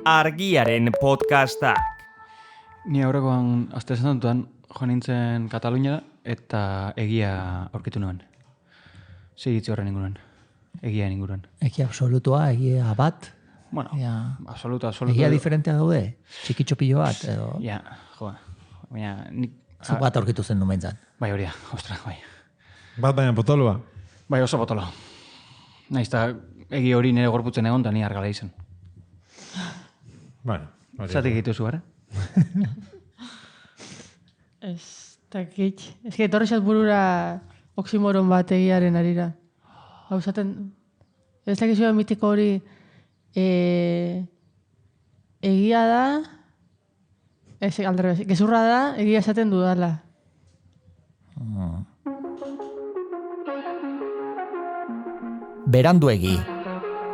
Argiaren podcastak. Ni aurrekoan aste zentuan joan nintzen Kataluniara eta egia aurkitu nuen. Segitzi horren inguruan. Egia inguruan. Egia absolutua, egia bat. Bueno, Ja. absoluta. Egia diferentea daude. Txikitxo pilo bat, edo... Ja, joa. Baina, nik... Zu bat aurkitu zen numentzat. Bai, horia, ostra, bai. Bat baina potoloa. Bai, oso botolo. Naiz, eta egi hori nire gorputzen egon, eta ni argala izan. Bueno, hori. Zatik egituzu, gara? Ez dakit. Ez que etorri zat burura oksimoron bat egiaren arira. Hau zaten, ez dakizu mitiko hori egia da, ez alderbez, gezurra da, egia esaten dudala. Beranduegi.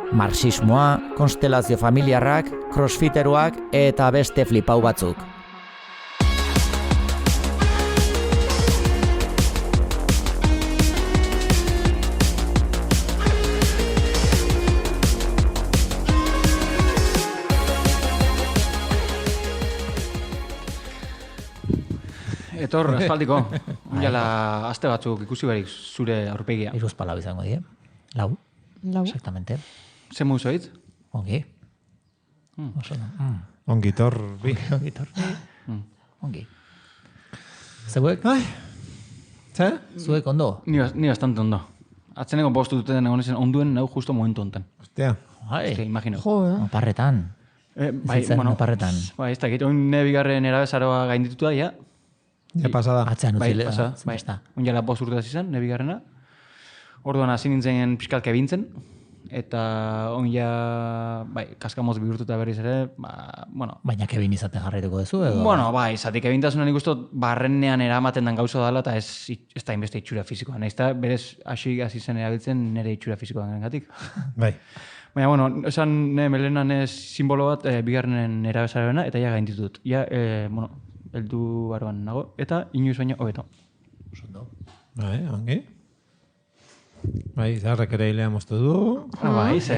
Marxismoa, konstelazio familiarrak, crossfiteruak eta beste flipau batzuk. Etor, aspaldiko. Jala, aste batzuk ikusi barik zure aurpegia. Iruz palau izango die. Lau, Lau. exactamente. Ze muzoitz? Ongi. Oso da. Ongitor bi. Ongi, tor. Ongi. Zeuek? Ze? Zuek ondo? Ni bastante ondo. Atzeneko bostu duten egon ezen onduen nau justo momentu hontan. Hostia. Bai, Eske, imagino. Jo, oparretan. Bai, Zitzen oparretan. Bai, ez dakit, oin ne bigarren erabezaroa gaindituta, ja. Ja pasada. Atzean Bai, utzile. pasa, bai. Oin jala bost urte izan, ne bigarrena. Orduan hasi nintzen pixkalke bintzen. Eta oin ja, bai, kaskamoz bihurtuta berriz ere, bueno, Baina kebin izaten jarraituko duzu, edo? bueno, bai, zatik ebintasunan ikustot barrenean eramaten den gauza dela eta ez da inbeste itxura fizikoa. Naiz eta berez hasi zen erabiltzen nire itxura fizikoan gatik. Bai. Baina, bueno, esan ne melenan ez simbolo bat bigarrenen erabezaroena eta ja gainditut. Ja, bueno, heldu barruan nago eta inoiz baina hobeto. Bai, ongi. Bai, zarrek ere hilea moztu du. Bai, ze,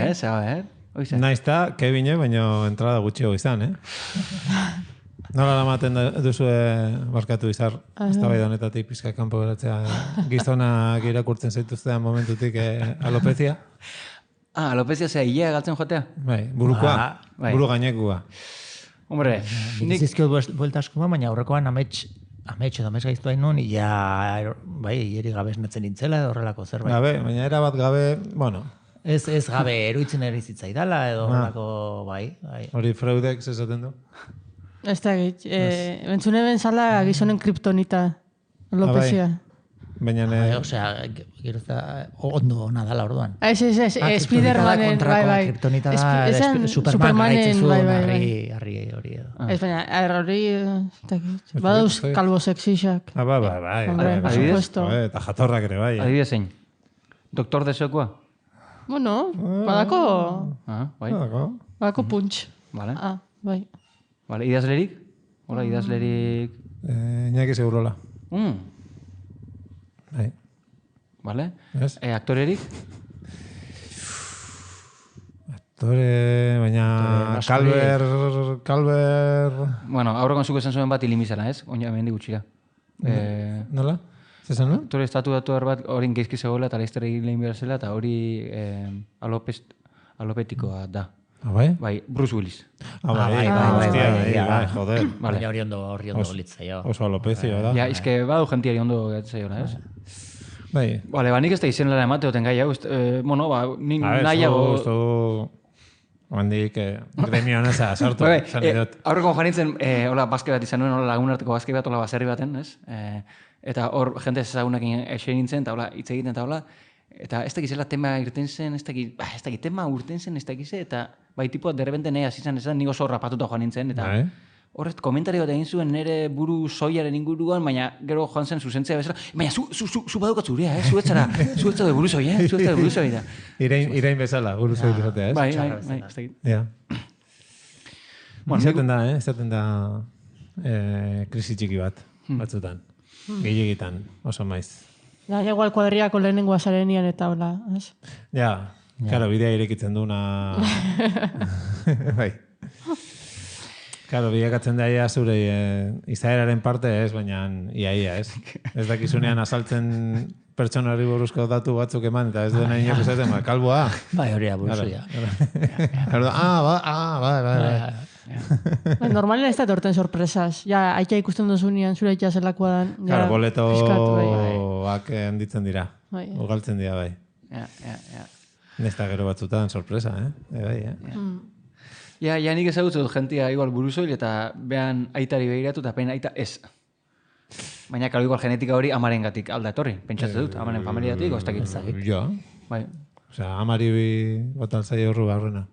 Oize. Naizta, Kevine, baina entrada gutxiago izan, Nola lamaten duzue barkatu izar, eztabaida honetatik pizka kanpo geratzea gizonak irakurtzen zaituztean momentutik alopezia? Alopezia zea hilea galtzen joatea? Bai, burukoa, bai. buru gainekua. Hombre, nik... Zizkiot buelta asko baina aurrekoan amets edo amets gaiztu hain nun, bai, hiri gabe esnetzen nintzela edo horrelako zerbait. Gabe, baina erabat gabe, bueno, Ez gabe eruitzen erizitzaidala edo horrelako, bai. hori Freudek esaten du. ez dakit. Bentzune benzala gizonen kriptonita. Alopecia. Baina Osea, gero ondo nadala orduan. Ez, Spidermanen, bai. Kriptonita Ez da, Superman gaitzen zuen harri hori edo. Ez baina, hori, ez dakit. Badauz kalbo sexixak. bai. Hombre, por adibidez? supuesto. Eta jatorrak ere bai. Adibidez zein? Doktor deseokoa? Bueno, badako Bai. badako punch. Vale. Bai. Vale, idazlerik? Hola, idazlerik... Iñaki Segurola. Bai. Vale. Ez? Aktorerik? Aktore, baina Calver... Bueno, aurrekoan zuko esan zuen bat ilimizela, ez? Oina hemen gutxira. Nola? Zesan, no? Aktore estatuatuar bat horin geizki zegoela eta laizter egin lehen behar zela eta hori alopetikoa da. Bai? Bai, Bruce Willis. Bai, joder. Baina hori ondo litzaio. Oso alopezio, da. Ja, izke badu jentiari ondo gertzaiola, ez? Bai. Bale, nik ez da izenera emate oten gai hau. Bueno, ni nahiago... Handik gremio honeza sartu. Aurreko joan nintzen, hola, baske bat izan nuen, hola, lagunarteko baske bat, hola, baserri baten, ez? Eta hor, jente ezagunekin esen nintzen, eta hola, hitz egiten, eta hola, eta ez dakizela tema irten zen, ez dakit tema urten zen, ez dakize, eta bai tipoa derbente nahi hasi zen, nik oso rapatuta joan nintzen, eta horret komentario bat egin zuen nire buru soiaren inguruan, baina gero joan zen zuzentzea bezala, baina zu badukat zurea, zuetzara buru soia, zuetzara buru soia. Irain bezala, buru soia izatea, ez? Bai, ez dakit. Ja. Izaten da krisi txiki bat, batzutan. Gehiagitan, oso maiz. Ja, igual kuadriako lehenengoa zarenian eta hola, ez? Ja, claro, bidea irekitzen duna... Bai. Claro, bilakatzen daia zure izaeraren parte ez, baina iaia ez. Ez dakizunean asaltzen pertsonari buruzko datu batzuk eman, eta ez duen inok esaten, kalboa. Bai, hori da, buruzuia. Normalen ez da torten sorpresas. Ja, aitea ikusten dozunean, zure aitea zelakoa dan. Claro, boletoak handitzen dira. Ugaltzen dira, bai. Nesta gero batzutan sorpresa, bai, Ja, nik ezagutzen dut jentia igual buruzoil eta behan aitari behiratu eta pein aita ez. Baina, kalo, igual genetika hori amaren gatik alda etorri. Pentsatzen dut, amaren familiatik, oztakit. Jo. Bai. Osea, amari botan zaio horru barrena.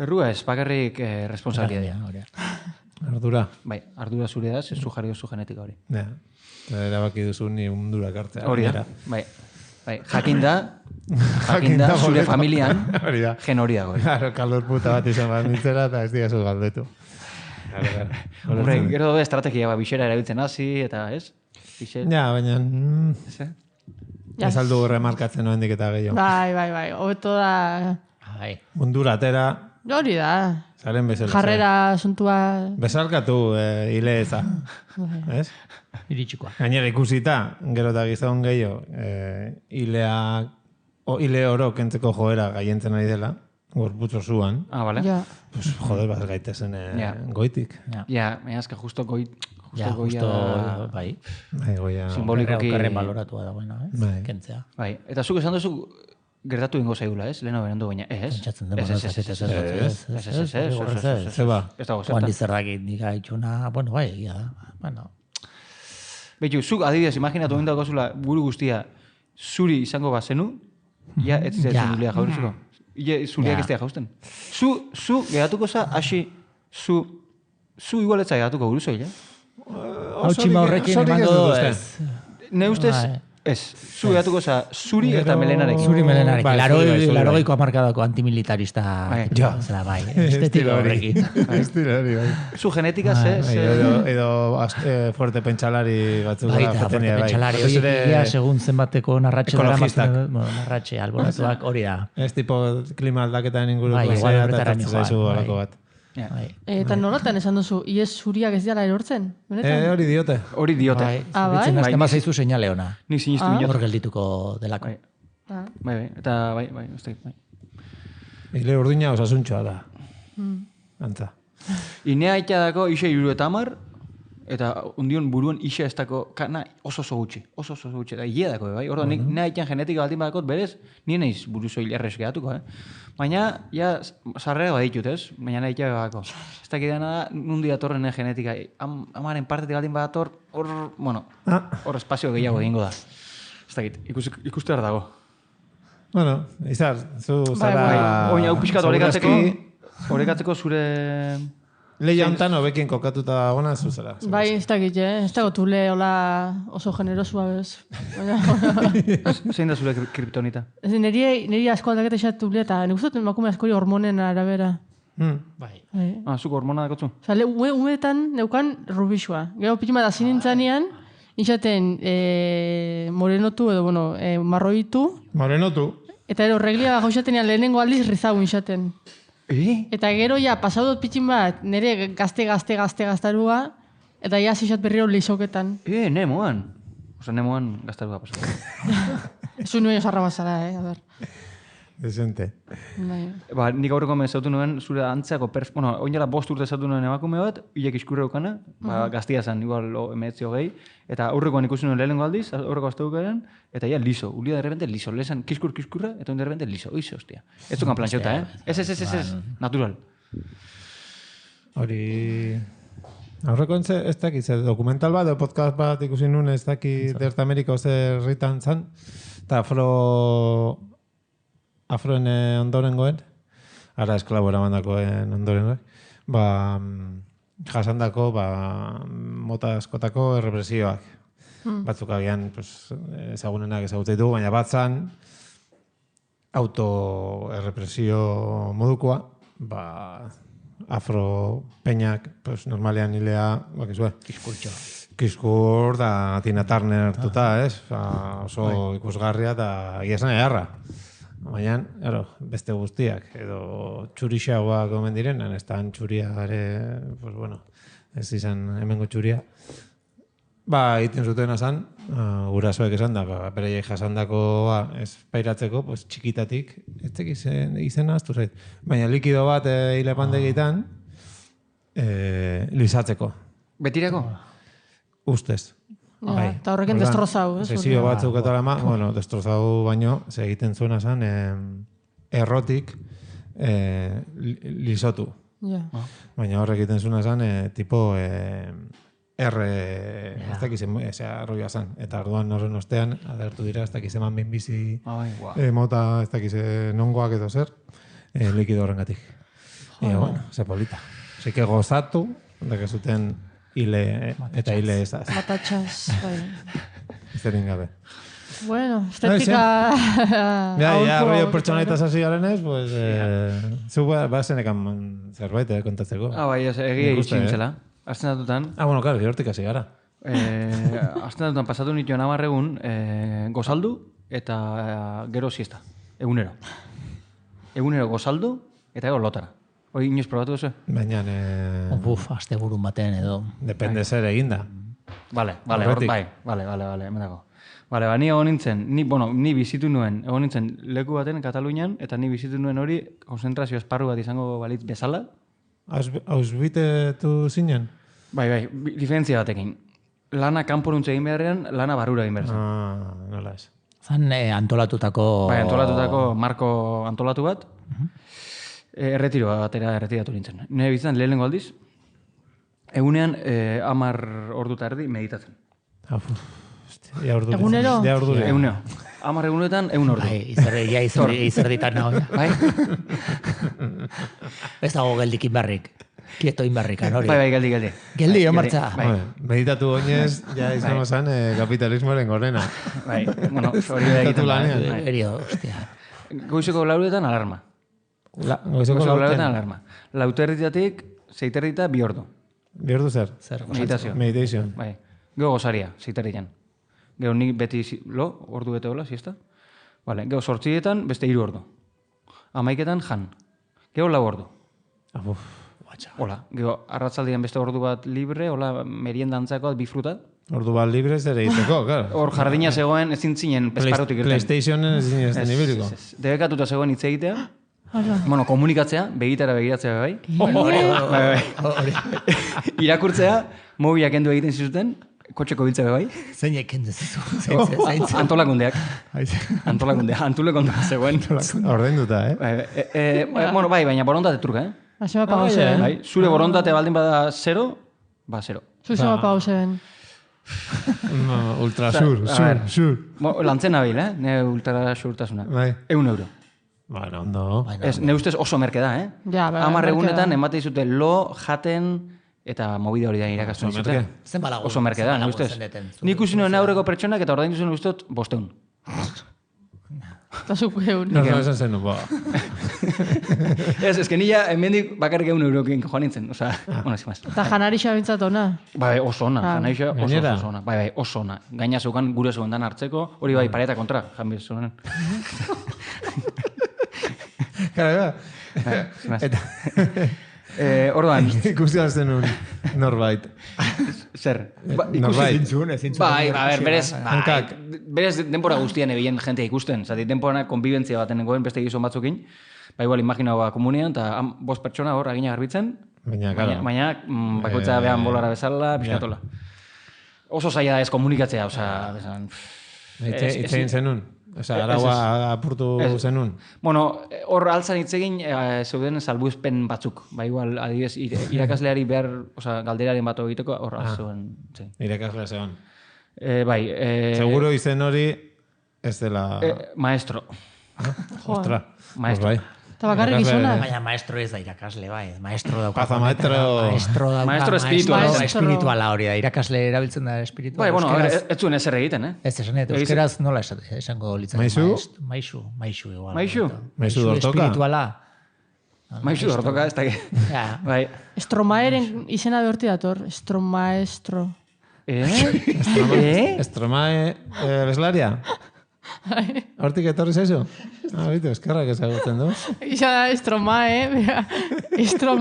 Errua ez, bakarrik responsabilidea. Ardura. Bai, ardura zure da, zu jarri duzu genetika hori. Ja, eta erabaki duzu ni mundura kartzea. Hori da, bai. Jakinda zure familian gen hori dago. Claro, kalor puta bat izan bat nintzera eta ez diazu galdetu. Horre, gero dobe estrategia bixera erabiltzen hasi eta ez? Ja, baina... Ez aldu remarkatzen noendik eta gehiago. Bai, hobeto da... Mundura atera... Hori da. Zaren bezala. Jarrera asuntua... Besarkatu hile eza. Ez? Iritsikoa. Gainera ikusita, gero eta gizon gehiago, hile oro kentzeko joera gaientzen ari dela, gorputzo zuan. Vale. Pues, joder, bat gaitezen goitik. Ja, eske justo goia... Bai. Goia... Simbolikoki... Okerren baloratua dagoena, ez? Kentzea. Bai, eta zuk esan duzu gertatu ingo zaigula, ez? Leheno berandu baina, ez? Pentsatzen dut, ez dago zertan. Oandi zerrakit nika itxuna, bueno, bai, egia da. Bueno. Beitu, zuk adibidez, imaginatu egin dagoazula buru guztia zuri izango bazenu, ja, ez zitzen dulea jauriziko. Zuriak ez dira jausten. Zu geratuko za, hasi, zu igualetza geratuko buruzo, ja? Hau txima horrekin emango ez. Ne ustez, ez. Zu geratuko za, zuri eta melenarekin. Zuri melenarekin. Larogeiko amarkadako antimilitarista. Zela, bai. Estetiko horrekin. Estilo hori, bai. Zu genetika, Edo fuerte pentsalari batzuk. Bai, eta fuerte pentsalari. Ia, segun zenbateko narratxe dara. Ekologistak. Narratxe, alboratuak hori da. Ez tipo klima aldaketaren inguruko. Bai, igual horretara alako bat. Eta nolatan esan duzu, iez zuriak ez dira erortzen? Hori diote. Hori diote. Bai? Bitzen azten bazaizu seinale ona. Nik sinistu binot. Hor geldituko delako. Bai, eta bai, Ile urdina osasuntxoa da. Antza. Inea itxadako ise 70, eta undion buruen ise ez dako kana oso gutxi. Eta hile dako, bai? Ordo, nik nea itxan genetika baldin badakot berez, nien eiz buruzoil errez gehiatuko, Baina, ja, sarrera baditut, ez? Baina nahi itxabe badako. Ez dakidana da, nundi datorren genetika. Amaren partetik baldin badator, hor espazio gehiago egingo da. Ez dakit, ikuste dago. Bueno, izar, zu zara... Oina, hau pixkatu horrekatzeko zure... Leia hontan hobekin kokatuta gona zu zara. Bai, ez dakit, ez dago tule hola oso generosua bez. Zein da zure kriptonita? Neri asko aldaketa esat tule eta nik uste emakume askori hormonen arabera. Bai. Zuko hormona dakotzu? Osa, umeetan neukan rubixua. Gero pitima da zinintzanean, intzaten morenotu edo, marroitu. Morenotu. Eta ero reglia gauzatenean lehenengo aldiz rizagu intzaten. Eta gero ja, pasaudot pitxin bat, nire gaztarua, eta ja zizat berriro lehizoketan. Nemoan. Osa, nemoan gaztarua pasatu. Zu nuen osarra bazara, a ber. Desente. Nik aurreko mezautu nuen, zure antzeako, oinala 5 urte zautu nuen emakume bat, hilek iskurre eukana, gaztia zen, igual 19 eta aurrekoan ikusi nuen lehenengo aldiz, aurreko azteukaren, eta ja liso, ulia de repente liso, lezan kiskurra, eta de repente liso, oize, hostia. Ez dukan planxauta, Ez, natural. Hori... Aurreko ez dakit, dokumental bat, podcast bat ikusi nuen, ez dakit, Derta Amerika zer ritan zan, eta afroen ondorengoen, ara esklabo eramandakoen ondorengoen, jasandako mota askotako errepresioak. Batzuk agian ezagunenak ezagutzeitu, baina batzan autoerrepresio modukoa, afro peñak, normalean hilea, Kiskur da Tina Turner hartuta, ez? Oso ikusgarria eta egia esan edarra. Baina, beste guztiak, edo txurixagoak omen direnan, ez da txuria ere, pues bueno, ez izan hemengo txuria. Ba, egiten zutena zan, gurasoek esan da, bereiek jasandakoa ez pairatzeko, pues, txikitatik, ez teki izena aztu zait. Baina likido bat hile pandegitan, lizatzeko. Betirako? Ustez. Ja, eta horrekin destrozau. Sesio batzuk eta lama, bueno, destrozau baino, ze egiten zuena zan, errotik lizotu. Ja. Baina horrek egiten zuena zan, tipo ez dakiz arroia zan. Eta orduan horren ostean, adertu dira, ez dakiz eman minbizi mota, ez dakiz nongoak edo zer, likido horrengatik. Bueno, ze polita. Zeke gozatu, dake zuten hile eta hile ez da. Matatxas, bai. Zerin gabe. Bueno, estetika... Ja, rollo pertsonaita hasi garenez, pues, zu bazenekan zerbait kontatzeko. Bai, egia itxin zela. Azten datutan... Bueno, claro, hortik hasi gara. Azten datutan pasatu nituen 10 egun gozaldu eta gero siesta. Egunero. Egunero gozaldu eta gero lotara. Hoi inoiz probatu duzu? Baina... aste burun baten edo... Depende zer eginda. Vale, emetako. Vale, ni egon nintzen, ni bizitu nuen, egon nintzen leku baten Katalunian, eta ni bizitu nuen hori konzentrazio esparru bat izango balitz bezala. Ausbitetu zinen? Bai, diferentzia batekin. Lana kanporuntze egin beharrean, lana barrura egin beharrean. Nola ez. Zan antolatutako... Bai, antolatutako marko antolatu bat. Erretiro erretiratu nintzen. Nire bizitzen lehenengo aldiz, egunean 10 ordu eta erdi meditatzen. Egunero? Egunero. 10 egunetan, 1 ordu. Bai, izerditan nago. Bai? Ez dago geldik inbarrik. Kieto inbarrikan hori. Bai, geldi. Geldi, martza. Meditatu oinez, ja izango zan kapitalismoaren gorena. Bai, bueno, hori da egiten da. Erio, hostia. Goizeko lauretan alarma. Goizeko lauretan alarma. Lauterritatik, 6 2 ordu. 2 ordu zer? Meditazio. Meditation. Bai. Gero gozaria, 6 Gero nik beti ordu bete hola, siesta. Vale, gero 8 beste 3 ordu. 11 jan. Gero 4 ordu. Hola, gero arratzaldian beste ordu bat libre, hola meriendantzako bi fruta. Ordu bat libre zer egiteko, claro. Hor jardina zegoen ezin zinen pesparutik irten. PlayStationen ezin ibiliko. Debekatuta zegoen hitz egitea. Bueno, komunikatzea, begitara begiratzea bai. Irakurtzea, mobilak endu egiten zizuten, kotxeko biltzea bai. Zeinek kendezizu. Antolakundeak. Antolakundeak zegoen. Ordainduta, Bueno, bai, baina borontate truka, Asema pagau zeben. Zure borontate baldin bada 0, ba 0. Zuzema pagau zeben. Ultrasur. Lantzen nabil, ne ultrasurtasuna. 1 euro. Bueno, ondo. Ne ustez oso merke da, Ja, 10 egunetan ematen dizute lo, jaten eta mobide hori da irakastu dizute. Oso merke da, ne ustez. Nik ikusi nuen aurreko pertsonak eta ordaindu zuen ustot 500. Eta zuk egun. No esan zen, ba. Ez que nila hemendik bakarrik 1 eurokin joan nintzen, oza, bueno, ez más. Eta janarixa bintzat ona. Bai, oso ona, janarixa oso ona. Bai, oso ona. Gaina zeukan gure zeugan dan hartzeko, hori bai, pareta kontra, janbir zuen. Gara, eta... Orduan... Ikusten zenun norbait. Zer? Norbait. Bai, berez denbora guztien ebien jentea ikusten. Zati, denbora konbibentzia baten nengoen beste gizon batzukin. Ba, igual, imagina komunian, eta 5 pertsona hor agina garbitzen. Baina, bakoitza behan bolara bezala, pixkatola. Oso zaila da ez komunikatzea, oza... Itzein zenun? Osa, araua apurtu zenun? Bueno, hor altzan hitzegin zeuden salbuespen batzuk. Ba, igual, adibidez, irakasleari behar, osa, galderaren bat egiteko, hor altzuen. Irakaslea zegoen. Bai. Seguro izen hori ez dela... Maestro. Ostra. Maestro. Eta bakarrik gizona. Baina maestro ez da irakasle, bai. Maestro dauka. Paza maestro. Maestro espirituala. Espirituala hori da. Irakasle erabiltzen da espirituala. Bai, bueno, ez zuen ezer egiten, Ez esan, euskeraz nola esango litzen. Maizu? Maizu igual. Maizu? Maizu espirituala. Maizu dortoka, ez da. Bai. Estromaeren izena behorti dator. Estromaestro. Estromae beslaria? Hortik etorri zaizu? Bitu, eskerrak ezagutzen du. Isa da estromae, estro.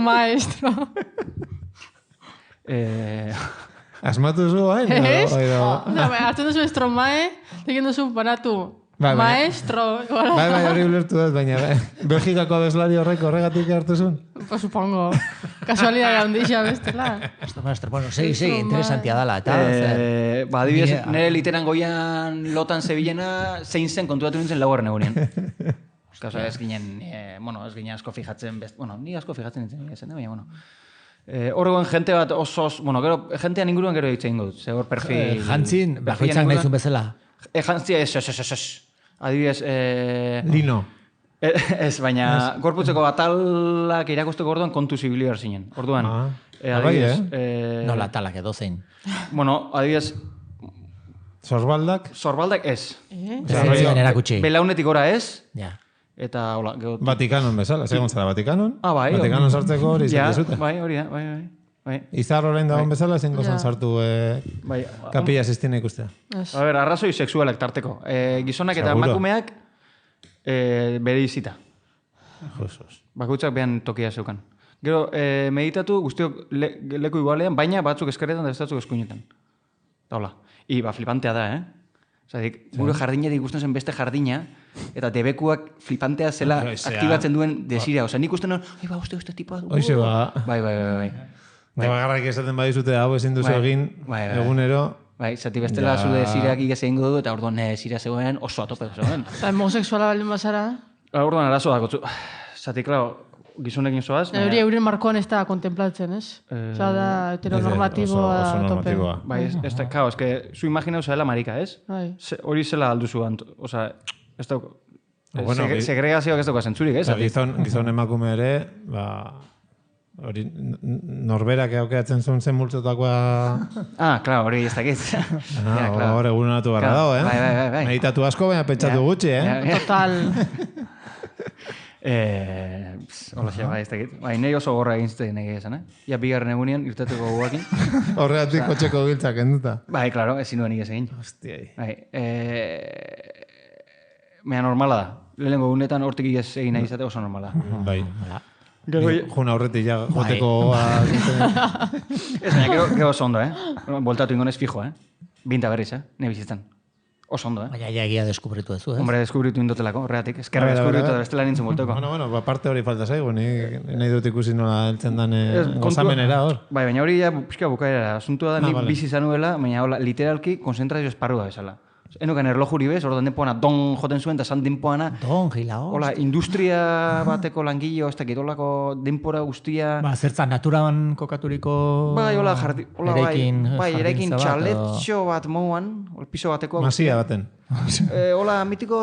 Asmatu zu, hain? Ez? Hartzen duzu estromae, tekin duzu banatu. Bai, Maestro. Bai, hori ulertu dut, baina Belgikako abeslari harturik hartu zuen? Pues supongo. Kasualidad handixa bestela. Maestro, bueno, segi, interesantia dala, eta... Adibidez, nire literan goian lotan zebilena, zein zen kontuatu nintzen laugarren egunean. Kaso, ez ginen asko fijatzen, ni asko fijatzen nintzen, baina, bueno. Horregoen jente bat oso, gero, jentean inguruan gero egiten dut, ze hor perfil... Jantzin, bakoitzak nahizun bezala. Jantzia, ez. Adibidez... Lino. Ez, baina gorputzeko atalak irakusteko orduan kontu zibili behar zinen. Orduan, Nola atalak edo zein. Bueno, adibidez... Sorbaldak? Sorbaldak ez. Belaunetik gora ez. Ja. Eta, hola, Vatikanon bezala, segun zara Vatikanon. Bai. Vatikanon sartzeko hori zute. Bai, hori da, bai. Izar horrein dagoen bezala, zein gozan sartu kapilla sistina ikustea. A ber, arrazoi sexualak tarteko. Gizonak eta emakumeak bere izita. Bakoitzak behan tokia zeukan. Gero, meditatu guztiok leku igualean, baina batzuk eskerretan da bestatzuk eskuinetan. Eta hola. Flipantea da, Zadik, gure jardinari ikusten zen beste jardina, eta debekuak flipantea zela aktibatzen duen desira. Osa, nik usten nuen, uste tipoa. Hoize ba. Bai. Bagarrak esaten badizute hau ezin duzu egin, egunero. Bai, zati bestela zu desirak ikaz egin godu, eta orduan desira zegoen oso atope zegoen. Eta homosexuala baldin bazara? Orduan arazo dako. Zati, klaro, gizonekin zoaz. Hori euren markoan ez da kontemplatzen, ez? Osa da heteronormatiboa tope. Bai, ez da, kao, ez que zu imaginau zela marika, ez? Hori zela alduzu, oza, ez da, segregazioak ez dauka zentzurik, ez? Gizon emakume ere, hori norberak aukeatzen zuen zen multzotakoa... Klaro, hori ez dakit. Hor egunatu barra dago, Bai. Meditatu asko, baina pentsatu gutxi, Total. Hola xe, bai, ez dakit. Bai, nahi oso gorra egin zuten nahi esan, Ia bigarren egunean, irtatuko guakin. Horregatik kotxeko giltzak enduta. Bai, klaro, ezin duen egin egin. Hostiai. Bai, mea normala da. Lehenengo egunetan hortik egin nahi izate oso normala. Bai. Juna horretik ja, joteko... Ez, baina, gero oso ondo, Voltatu ingonez fijo, Binta berriz, ne bizitzen. Oso ondo, Baina egia deskubritu ezu, Hombre, deskubritu indotelako, horregatik. Eskerra deskubritu da bestela nintzen volteko. Bueno, parte hori falta zaigu, nahi dut ikusi nola heltzen dan gozamenera hor. Bai, baina hori ja pixka bukaera. Asuntua da, nik bizi zanuela, baina literalki konzentrazio esparrua bezala. Enokan erlojuri bez, orduan denpoana don joten zuen, eta san denpoana... Don, gilao. Hola, industria bateko langillo, ez dakit, holako denpora guztia... Zertzan, naturan kokaturiko... Bai, hola, erekin txaletxo bat mouan, piso bateko... Masia baten. Hola, mitiko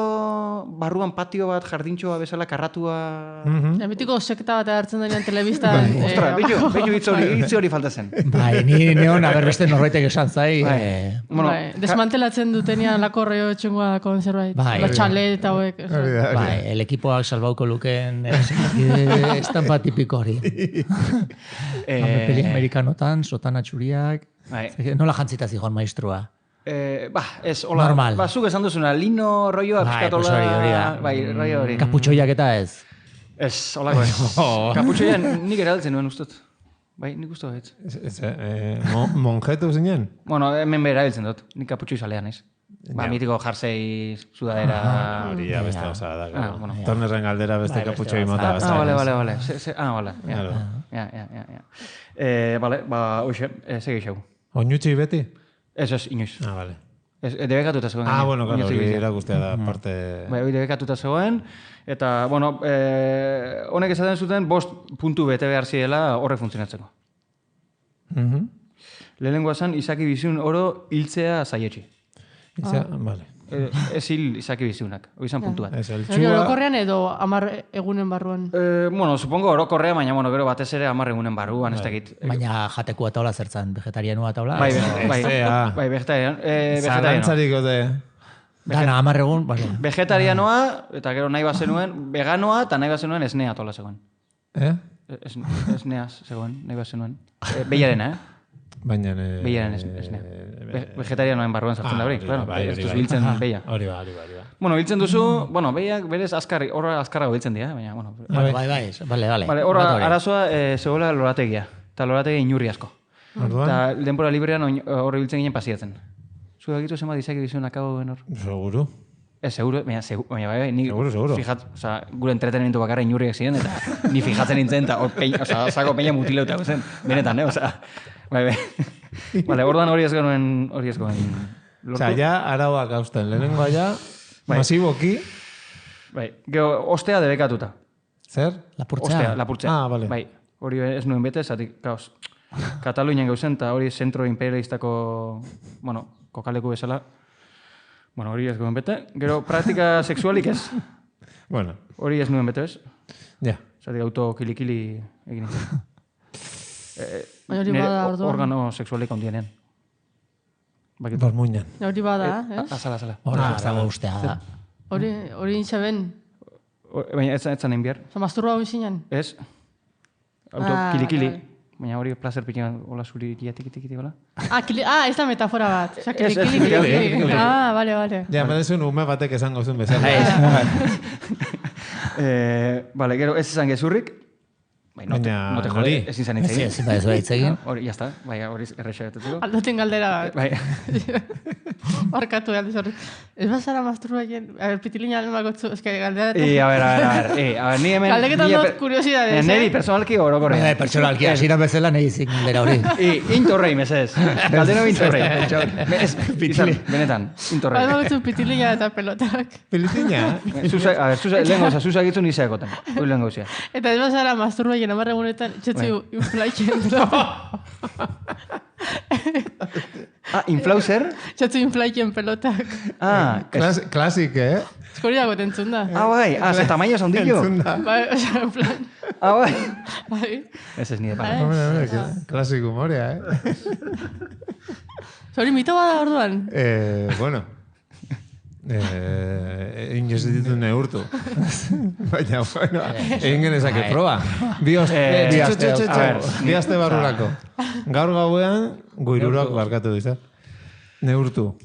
barruan patio bat, jardintxoa bezala, karratua... Mitiko sekta bat hartzen denean telebista... Ostra, bello hitz hori falta zen. Bai, ni neon aberbeste norbaitek esan zai... Desmantelatzen dutenean lako reo txungoa dako zerbait. La txalet eta hoek. Bai, el ekipoak salbauko luken estampa tipiko hori. Peli amerikanotan, sotana txuriak... Nola jantzita zijoan maestrua? Ez, hola, normal. Zuk esan duzuna, lino roioa pizkatola... Bai, roio hori. Kaputxoiak eta ez? Ez, holako ez. Kaputxoiak nik eraltzen nuen ustut. Bai, nik uste ez. Monjetu zinen? Bueno, hemen behar erabiltzen dut. Nik kaputxoi salean ez. Mitiko jarsei sudadera... Hori, beste osa da. Tornerren galdera beste kaputxoi mota. Vale. Vale, hoxe, segi xau. Oinutxi beti? Ez, inoiz. Vale. Debekatuta zegoen. Bueno, claro, hori erakustea da parte... Bai, hori debekatuta zegoen. Eta, bueno, honek esaten zuten 5 puntu bete behar ziela horre funtzionatzeko. Lehenengoa zen, Izaki Bizun oro hiltzea zaietxi. Vale. Ez hil Izaki Bizunak, hori izan puntu bat. Orokorrean edo 10 egunen barruan? Bueno, supongo orokorrean, baina gero batez ere 10 egunen barruan, ez dakit. Baina jatekua taula zertzan, vegetarianua taula? Bai, vegetarian. Zalantzarik gote. Dana, 10 egun, vegetarianoa, eta gero nahi bazenuen, veganoa, eta nahi bazenuen esnea tola zegoen. Esneaz zegoen, nahi bazenuen. Behiarena, Baina... Behiaren esnea. Vegetarianoen barruan sartzen da hori, claro. Ez duz biltzen behia. Hori ba. Bueno, biltzen duzu, bueno, behiak berez horra azkarrago biltzen dira, baina, bueno. Bai, vale. Horra arazoa zegoela lorategia, eta lorategi inurri asko. Eta denbora librean horre biltzen ginen pasiatzen. Zu egitu zema dizak edizun akabo ben hor? Seguro. Seguro, baina bai, ni seguro. Gure entretenimentu bakarra inurriak ziren, eta ni fijatzen nintzen, eta sako peina mutileuta zen, benetan, bai. Vale, orduan hori ez genuen lortu. Osa, ja, arauak hausten, lehenengoa ja, masiboki. Bai, gero, ostea debekatuta. Zer? Lapurtzea. Lapurtzea. Ah, vale. Bai, hori ez nuen bete, zatik, kaos, Katalunian gauzen, eta hori zentro imperialistako, bueno, kokaleku bezala, bueno, hori ez nuen bete. Gero, praktika sexualik ez. Bueno. Hori ez nuen bete, ez? Ja. Zatik, auto kili-kili egin nintzen. Baina hori bada orduan. Organo sexualik ondienean. Dormuinan. Hori bada, ez? Azala. Hora, ustea da. Hori intxaben. Baina ez zan egin behar. Masturba hau zinan. Ez. Auto kili-kili. Baina hori placer pikin hola zuri tiki hola. Ez da metafora bat. Osa, kili-kili. Vale. Bai. Ja, medezun ume batek esango zuen bezala. Vale, gero ez izan gezurrik. Bai, no te jode, ez izan hitz egin. Ez da hitz egin. Hori, jazta, bai, hori erresa betetzeko. Aldoten galdera bat. Bai. Barkatu aldiz horri. Ez bazara masturbaien, pitilina almagotzu, ez que galdera. A ver, ni hemen... Galdeketan dut kuriosidades, Neri, personalki orokorri. Personalki, asira bezala nahi zik galdera hori. Intorrei, mesez. Galdero intorrei. Benetan, intorrei. Almagotzu pitilina eta pelotak. Pitilina? A ver, lehen gauza, Susa egitzen izaekoten. Hoi lehen gauzia. Eta ez bazara masturbaien amarre egunetan, txetzu inflaixen. Inflau zer? Txetzu inflaixen pelotak. Klasik, Eskori dago tentzun da. Bai, ze tamaino zondillo. Bai, oza, en plan. Bai. Bai. Ez ez nire. Klasik humorea, Hori mito bada orduan? Bueno. Inoz ditu neurtu. Baina, bueno, egin genezake proba. Bi aste barrurako. Gaur gauean, guirurak barkatu dizat. Neurtu.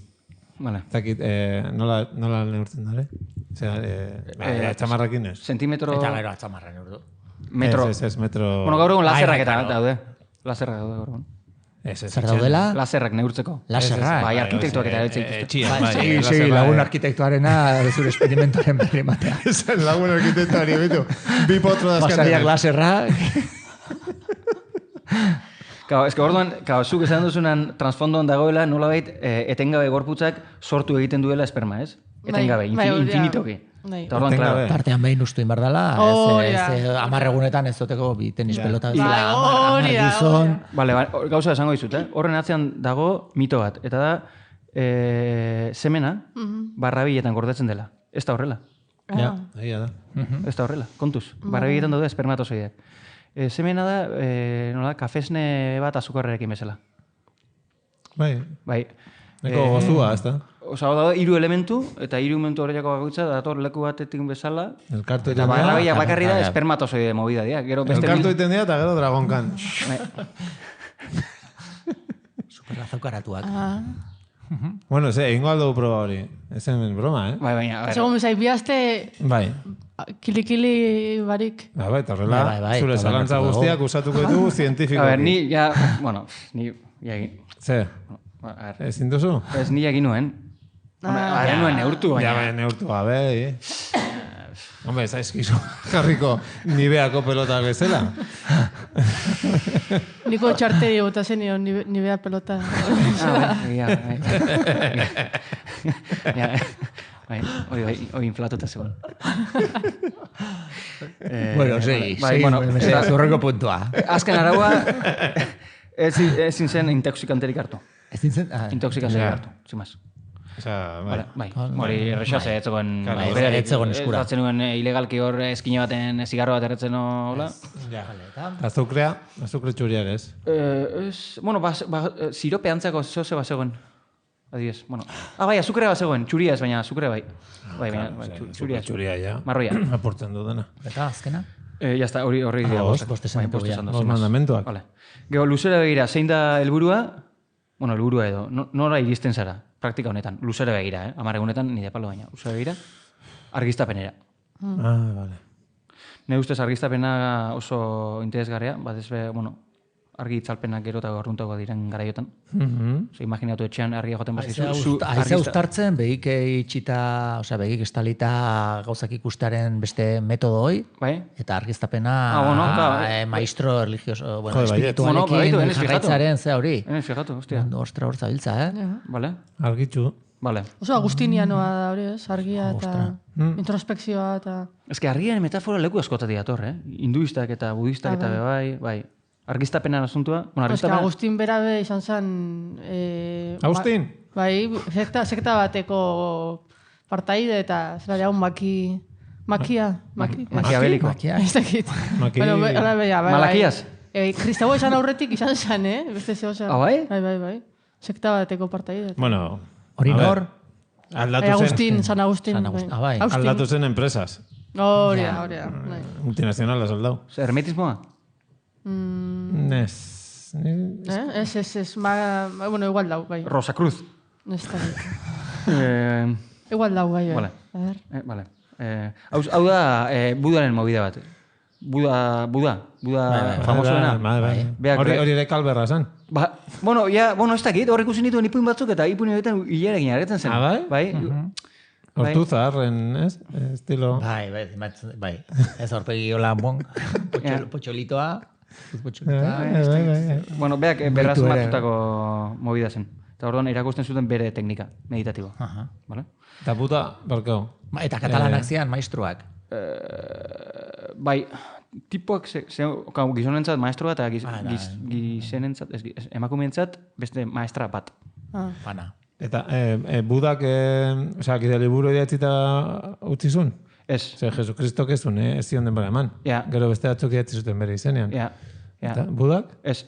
Vale. Zakit, nola neurtzen dara? Osea, txamarrakin ez. Sentimetro... Eta gero atzamarra neurtu. Metro. Ez, metro... Bueno, gaur egun laserrak eta daude. Laserrak daude gaur egun. Zer daudela? Laserrak neurtzeko. Laserrak? Bai, arkitektuak eta dituzte. Segi, lagun arkitektuarena zure esperimentoaren berri matea. Esan lagun arkitektuari, bitu. Bi potro dazkan. Basariak laserrak. Ez que orduan, zuk esan duzunan transfondoan dagoela, nolabait etengabe gorputzak sortu egiten duela esperma, ez? Etengabe, infinitoki. Eta orduan, klaro. Tartean behin ustu inbardala, ez amarregunetan ez zoteko bi tenis pelota. Bale, gauza esango dizut, horren atzean dago mito bat, eta da semena barrabiletan gordetzen dela. Ez da horrela. Ja, da. Ez da horrela, kontuz. Barrabiletan daude espermatozoideak. Semena da, nola, kafesne bat azukarrerekin bezala. Bai. Neko gozua, ez da? Osa, da, 3 elementu, eta 3 elementu horretako bakoitza, dator leku batetik bezala. Elkartu eta barrabila bakarri da espermatozoide movida, dia. Elkartu iten dira, eta gero dragonkan. Superrazaukaratuak. Bueno, egingo aldo proba hori. Ez hemen broma, Bai, baina. Segun bezai, bihazte... Bai. Kili barik. Bai, eta horrela, zure zalantza guztiak usatuko du zientifikoki. A ver, ni, ja, bueno, ni, Zer? Ezin duzu? Ez ni egin nuen. Haren nuen neurtu, baina. Ja, baina neurtu gabe, Hombre, zaizkizu jarriko nibeako pelota bezala. Niko txarteri bota zenio nibea pelota. Hoi inflatuta zegoen. Bueno, zurreko puntua. Azken araua, ezin zen intoxikanterik hartu. Ezin zen? Intoxikanterik hartu, zimaz. Bai, hori errexaz etzegoen... Etzegoen eskura. Batzen nuen ilegalki hor eskine baten zigarro bat erretzen hola. Azukre txuriak ez? Bueno, sirope antzako zoze bat zegoen. Adibidez, bueno. Bai, azukrea bat zegoen, txuria ez, baina azukrea bai. Bai, txuria. Txuria, ja. Marroia. Aportzen du dena. Eta azkena? Ya está, hori dira. Bost mandamentuak. Gero, luzera begira, zein da helburua? Bueno, helburua edo, nora iristen zara. praktika honetan. Luzere begira, 10 egunetan nire palo baina. Luzere begira, argiztapenera. Vale. Ne ustez argiztapena oso interesgarria, batez be, argi itzalpenak gero eta garruntako diren garaiotan. Imaginatu etxean argia joten bazizu. Aiza uztartzen, behik itxita, behik estalita gauzak ikustearen beste metodoi, eta argiztapena maestro religioso, espiritualekin jarraitzaren ze hori. Enez fijatu, hostia. Ostra hor zabiltza, Vale. Argitxu. Vale. Oso agustinianoa da hori, argia eta introspekzioa eta... Ez que argiaren metafora leku askotatik dator, hinduistak eta budistak eta bai. Argiztapenan asuntua. Agustin berabe izan zen... Agustin? Bai, sekta bateko partaide eta zera jaun makiabeliko. Ez dakit. Malakiaz? Kristaua izan aurretik izan zen, beste zeo zen. Bai? Bai. Sekta bateko partaide. Bueno, hori nor? San Agustin. Aldatu zen enpresas. Hori da. Multinazionala soldau. Hermetismoa? Ez. Bueno, igual dau, bai. Rosa Cruz? Ez da. Igual dau, bai. Vale. Hau da Budaren movida bat. Buda famosoena. Hori ere kalberra zen. Bueno, ez dakit, hor ikusi nituen ipuin batzuk eta ipuin horretan hilerekin agertzen zen. Bai? Hortu zaharren, ez? Estilo... Bai. Ez horpegi hola potxolitoa. Bueno, beak berraz matutako movida zen. Eta orduan irakusten zuten bere teknika meditatiboa. Eta puta, barkau. Eta katalanak zian, maestruak. Bai, tipoak gizonentzat maestroa eta gizenentzat, emakumeentzat beste maestra bat. Bana. Eta Budak, gide liburu idatzita utzizun? Ez. Jesucristo kezun, ez zion denbora eman. Gero beste batzuk idatzi zuten bere izenean. Eta Budak? Ez.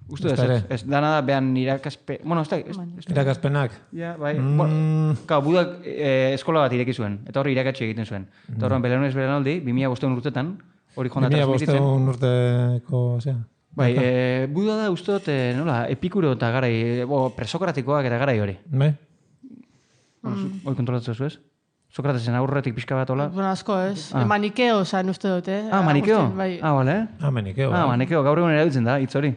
Uste ez dana da behan irakaspe... Bueno, ez da... Irakaspenak? Ja, bai. Budak eskola bat ireki zuen, eta hori irakatxe egiten zuen. Eta horren belanez belanaldi, 2005 urtetan, hori jonda transmititzen. 2005 urteko, osea? Bai, Buda da uste dut, epikuro eta garai, presokratikoak eta garai hori. Bai? Hori kontrolatzen zu ez? Sokratesen aurretik pixka bat hola? Bueno, asko ez. Manikeo zan uste dut, Manikeo? Bale. Manikeo. Manikeo, gaur egun erabiltzen da, hitz hori.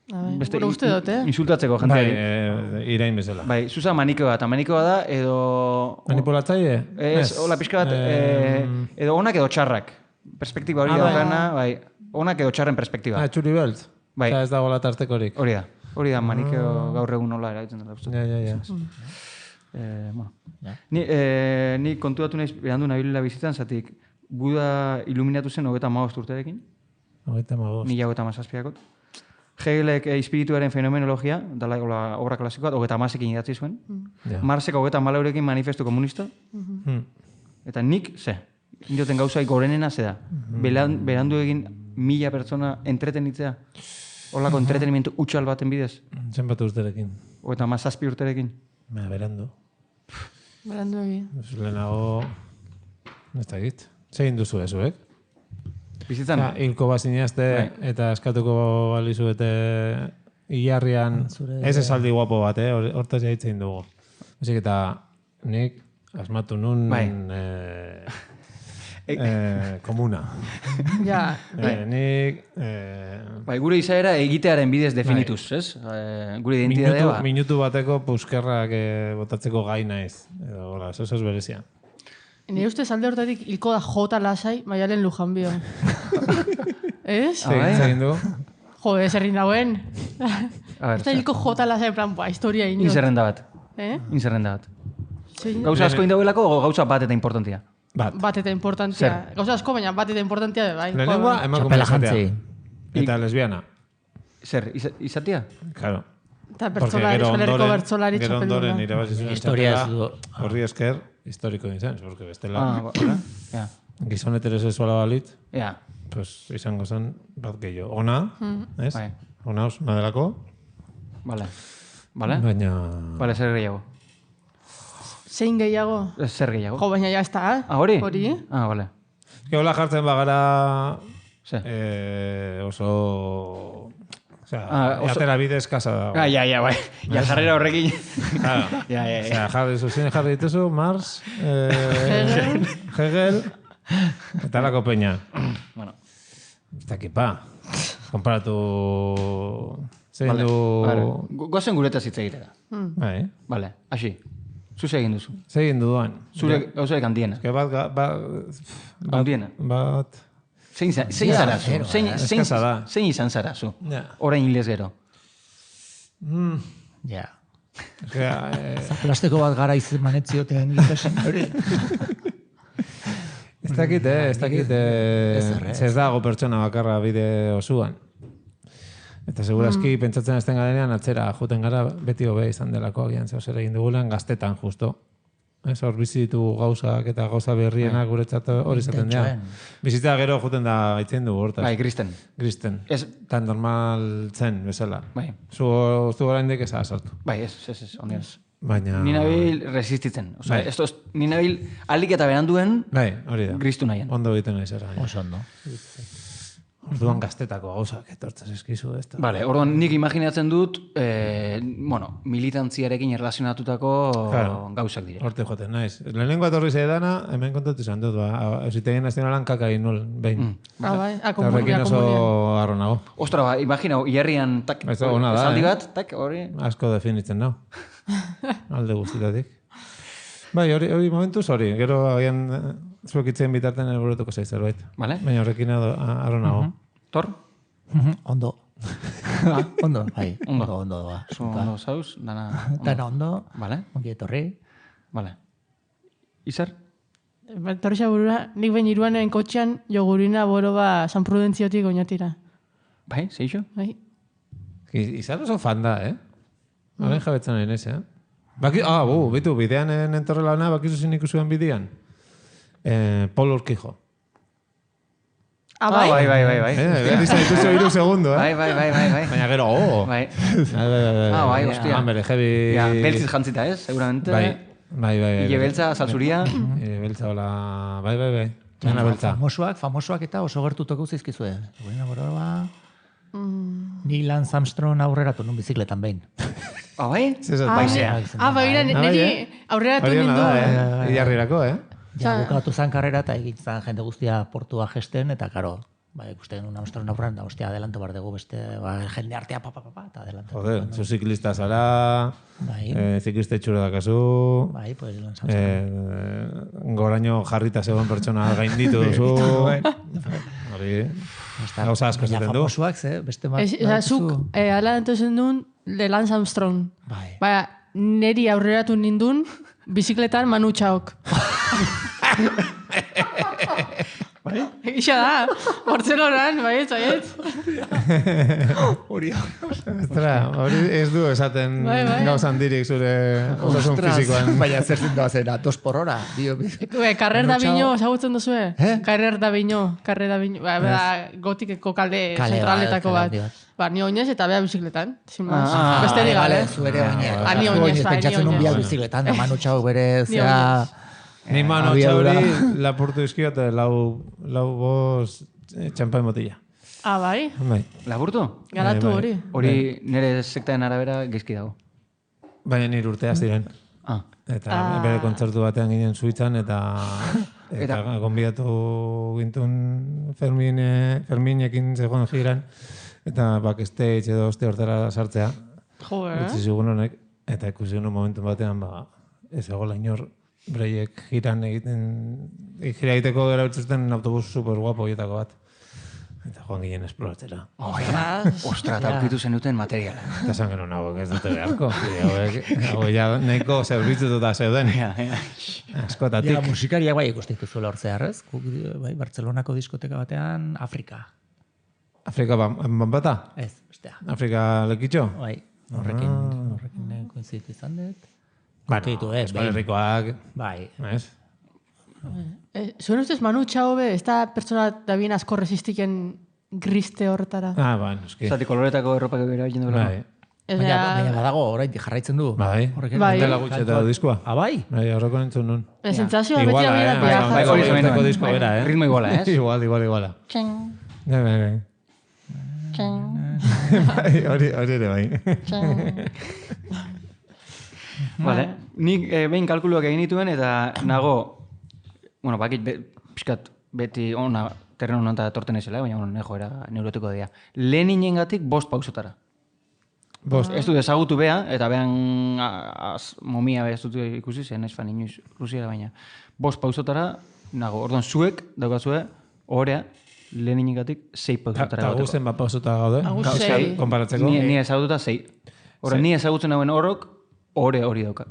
Bueno, uste dut, insultatzeko jenteari. Bai, irain bezala. Bai, zuza manikeoa, eta manikeoa da, edo... Manipulatzaile? Ez, hola pixka bat, edo onak edo txarrak. Perspektiba hori daukana, bai, onak edo txarren perspektiba. Txuri beltz? Bai. Ez dago latartekorik? Hori da, manikeo gaur egun nola erabiltzen dut. Ni kontuatu nahiz behandu nabilela bizitzan, zatik Buda iluminatu zen 35 urterekin. 35. 1707akot. Hegelek espirituaren fenomenologia, dala obra klasikoa, 36ekin idatzi zuen. Marseko 34ekin manifestu komunista. Eta nik, Indioten gauzai gorenena ze da. Berandu egin 1000 pertsona entretenitzea. Horlako entretenimentu utxal baten bidez. Zenbat urterekin? 37 urterekin. Berandu. Berandu egin. Lehenago... Ez da egit. Zegin duzu ezuek? Bizitzan? Hilko bazinazte eta eskatuko balizuete hilarrian ez esaldi guapo bat, hortaz jaitzen dugu. Ezik eta nik asmatu nun komuna. Nik... Gure izaera egitearen bidez definituz, ez? Gure identitatea... Minutu bateko puskerrak botatzeko gai naiz. Hola, eso es berezia. Nire uste alde hortatik hilko da jota lasai, Maialen Lujanbio. Ez? Zegin du? Jode, zerrin dauen. Ez da hilko jota lasai, en plan, historia ino. Inzerrenda bat. Inzerrenda bat. Gauza asko indauelako o gauza bat eta importantia? Bat eta importantia. Gauza asko, baina bat eta importantia bai. Lehenengoa, emakume izatea. Eta lesbiana. Zer, izatea? Claro. Eta bertzolari bertzolari txapelduna. Gero ondoren irabazizuen txapela. Horri esker, historiko izan, porque bestela... Gizon heterosexuala balit, pues izango zen bat gehiago. Ona, ez? Ona os, madelako. Vale. Baina... Vale, zer gehiago. Zein gehiago? Zer gehiago. Jo, baina ya está. Hori? Vale. Hola jartzen bagara oso Atera bidez kasa dago. Bai. Ja, jarrera horrekin. Jarri dituzu, Marx, Hegel, eta lako peña. Bueno. Eta kipa. Komparatu... Zein du... Gozen guretaz hitz egitera. Bai. Vale, hasi. Zu egin duzu. Zegin duduan. Zure gauzaik handiena. Handiena. Bat... Zein zara zu? Zein izan zara zu? Orain hilez gero. Ja. Plastiko bat gara izan manetzioten gitasen hori. Ez dakit, ez dago pertsona bakarra bide osuan. Eta segurazki pentsatzen azten garenean atzera juten gara beti hobe izan delako agian zeu zer egin dugulen gaztetan justo. Ez hor bizi ditugu gauzak eta gauza berrienak guretzat hori izaten dira. Bizitza gero juten da aitzen dugu hortaz. Bai, Kristen. Tan normal zen, bezala. Bai. Zu oraindik ez sartu. Bai, ez, onez. Baina... Ni nabil resistitzen. Osa, ni nabil alik eta beranduen gristu nahian. Ondo egiten nahi zera. Oso ondo. Orduan gaztetako gauzak etortzen eskizu ez da. Vale, orduan nik imaginatzen dut, militantziarekin erlazionatutako gauzak dire. Horte joten, naiz. Lehenengo atorri zeedana, hemen kontatu izan dut, Eusitegien nazionalan kaka egin nul, behin. Bai, horrekin oso harro nago. Ostra, imagina, hierrian, esaldi bat, hori... Asko definitzen nau. Alde guztitatik. Bai, hori momentuz hori. Gero agian zuek itzen bitarten elburutuko zaiz zerbait. Vale. Baina horrekin harro nago. Tor? Ondo. Ondo, bai. Ondo. Ondo zauz, dana ondo. Vale. Ongi etorri. Vale. Izar? Torri xaburura, nik behin iruanen kotxean jogurina boro San Prudentziotik oinatira. Bai, zeixo? Bai. Izar oso fan da, Haren jabetzen nahi nez, bitu, bidean entorrela hona, bakizu zin ikusuen bidean? Pol Urquijo. Bai? Bai. Izan dituzu 3 segundu, Bai. Baina gero, Bai. Bai, hostia. Bere, jebi... Beltziz jantzita, ez? Seguramente. Bai. Ile beltza, salzuria. Beltza, hola... Bai. Jana beltza. Famosoak eta oso gertutoko zizkizue. Buena, boroba... Neil Armstrong aurreratu nun bizikletan behin. Bai? Baina, niri aurreratu nindu. Iarrirako, Ja, bukatu zan karrera eta egin zan jende guztia portua gesten, eta karo, ikusten un Armstrong aurrean, da, hostia, adelanto bar dugu beste, jende artea, eta adelanto. Joder, zu ziklista zara, zikliste txura dakazu, pues Lance Armstrong. Goraino jarrita zegoen pertsona gainditu duzu, hori, gauza asko zaten du. Famosuak, beste bat. Zuk, ala entozen duen, Lance Armstrong. Neri aurreratu nindun, bizikletan Manu Chaok. Ixa da, Bartzelonan, baietz. Hori ez du esaten gauzan dirik zure osasun fizikoan. Baina zer zindu azera, 2 por hora. Carrer da Bino, esagutzen duzue? Carrer da Bino, gotikeko kalde zentraletako bat. Ni oinez eta beha bizikletan. Beste digale. Zuere oinez. Ni oinez, pentsatzen un bihar bizikletan, Manu Txau bere, zea... Ni Manu Txauri lapurtu izkio eta lau boz txampan botilla. Bai? Lapurtu? Galatu hori. Hori nire sektaen arabera gezki dago. Baina nire urtea ziren. Eta bere kontzertu batean ginen Suitzan eta gonbidatu gintun Ferminekin zegoen jiran eta backstage edo oste hortara sartzea. Utsi zigun honek eta ikusi un momentu batean ez egola inor breiek jira egiteko gara utzuzten autobus super guapo horietako bat. Eta joan ginen esploratzera. Ostra, eta aurkitu zenuten materiala. Eta zan genuen hauek ez dute beharko. Hauek ja neko zerbitzututa zeuden. Askotatik. Ja, musikariak ikusten zuela hortzea, ez? Bartzelonako diskoteka batean, Afrika. Afrika bata? Ez, bestea. Afrika lekitxo? Horrekin koinzitu izan dut. Euskal Herrikoak. Bai. Zuen ustez Manu Txau ez da pertsona da bien asko resistiken griste horretara? Noski. Zati koloretako erropak ebera egin dugu. Baina badago, orain jarraitzen du. Bai. Dela gutxe eta diskoa. Bai? Bai, horreko nintzen nun. Sentsazioa beti abira Ritmo iguala, ez? Iguala. Txeng. Bai. Txeng. Hori ere bai. Vale, nik behin kalkuluak egin dituen eta nago, bueno, bakit pixkat beti ona terreno honetan etorten ezela, baina joera neurotiko dira. Leninengatik 5 pausotara. Ez dut ezagutu beha, eta behan momia ez dut ikusi zen, ez fan inoiz Rusiara baina. 5 pausotara nago, orduan zuek daukazue orea Leninengatik 6 pausotara. Eta guzen bat pausotara gaude? Agus 6. Konparatzeko? Ni ezagututa 6. Horren, ni ezagutzen hauen horok, hori dauka.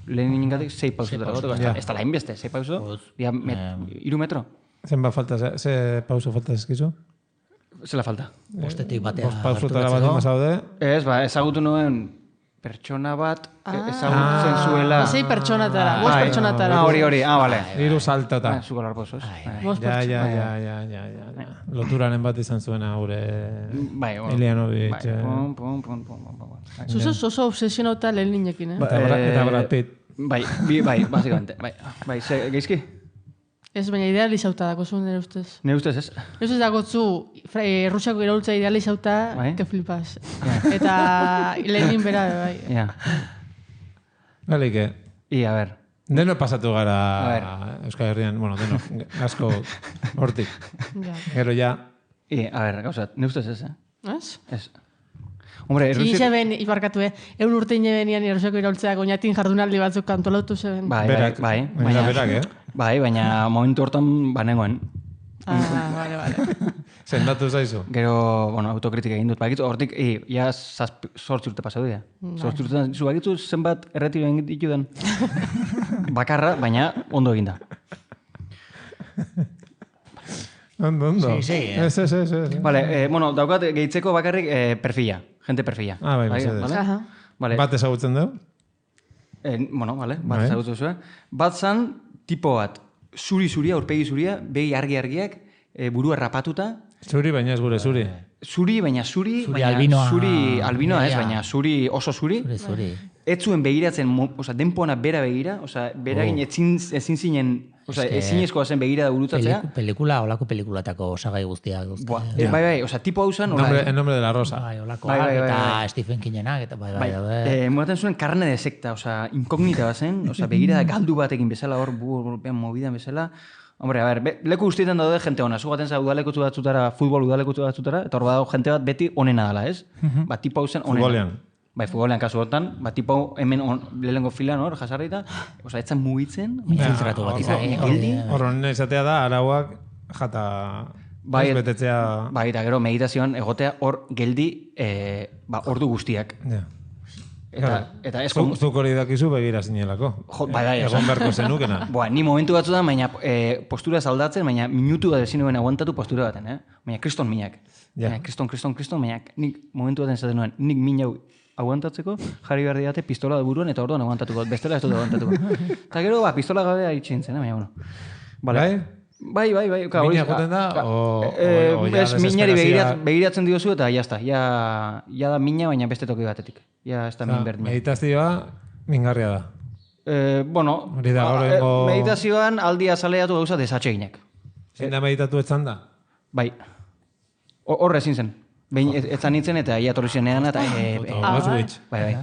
Leninengatik 6 pausotara gaude. Ez da lain beste, 6 pauso, 3 metro. Zenbat falta, ze pauso falta eskizu? Zela falta. Bostetik batea. 5 pausotara bat emazaude? Ez, ezagutu nuen pertsona bat ezagutzen zuela. 6 pertsonatara, 5 pertsonatara. Hori, bale. 3 saltota. Zuko larposos. Ja. Loturanen bat izan zuena gure Ilianovic. Zuz oso obsesionauta Leninekin, Eta Brad Pitt. Bai, básicamente. Bai, geizki? Ez, baina idealizauta dako zuen nire ustez. Nire ustez, ez? Nire ustez dako zu, Rusiako iraultza idealizauta, que flipas. Eta Lenin bera, bai. Ja. Balike. A ber. Deno pasatu gara Euskal Herrian, bueno, deno, asko hortik. Gero ja. A ber, gauzat, nire ustez ez, Ez? Ez. Hombre, Errusia ben, ibarkatu, egun urte inebenian Rusiako iraultzeak oinatin jardunaldi batzuk kantolatu zeben. Berak. Bai, baina momentu hortan banengoen. Vale. Sendatu zaizu. Gero, autokritika egin dut. Bakitzu, hortik, ja 8 urte pasatu dira. 8 urte, zu bakitzu zenbat erretiro egin ditudan. Bakarra, baina ondo eginda. Ondo. Sí. Ez. Vale, daukat gehitzeko bakarrik perfila. Gente perfila. Bai, mesedez. Bat ezagutzen dugu? Vale, bat ezagutzen zuen. Bat zan, tipo bat, zuri-zuria, aurpegi zuria, begi argiak, burua rapatuta. Zuri, baina ez gure zuri. Zuri, baina albinoa. Zuri albinoa ez, baina zuri oso zuri. Ez zuen begiratzen, denpoana bera begira, beragin ezin zinen, ezinezkoa zen begira da burutatzea. Olako pelikulatako osagai guztiak. Bai, tipo hau zen. En nombre de la rosa. Bai, olakoak eta Stephen Kingenak, eta bai. Moraten zuen carne de secta, inkognita bat zen, begira da galdu batekin bezala, hor mobidan bezala. Hombre, a ver, leku guztietan daude jente hona, zu baten za udalekutu batzutara, futbol udalekutu batzutara, eta hor badago jente bat beti onena dela, ez? Tipo hau zen onena. Futbolean. Bai, futbolean kasu hortan, tipo hau hemen lehenengo filan hor, jasarrita, etzan mugitzen. Infiltratu bat izan. Horren izatea da, arauak jata betetzea. Bai, eta gero meditazioan egotea hor geldi ordu guztiak. Eta ez... Zuk hori dakizu begira zinelako. Bai, egon beharko zenukena. Ni momentu batzu da, baina postura zaldatzen, baina minutu bat ezin nuen aguantatu postura baten, Baina kriston minak. Kriston, baina nik momentu baten zaten nuen, nik minau aguantatzeko, jarri behar diate pistola da buruan, eta orduan aguantatuko, bestela ez dut aguantatuko. Eta gero, pistola gabe haitxin zen, baina, Bai? Bai. Mina joten da? Ez minari begiratzen diozu eta jazta. Ja da mina, baina beste toki batetik. Ja ez da min berdina. Meditazioa mingarria da. Meditazioan aldi azaleatu gauza desatxeginak. Zein da meditatu etzan da? Bai. Horre ezin zen. Behin etzan nintzen eta ia torri zenean eta... Bai.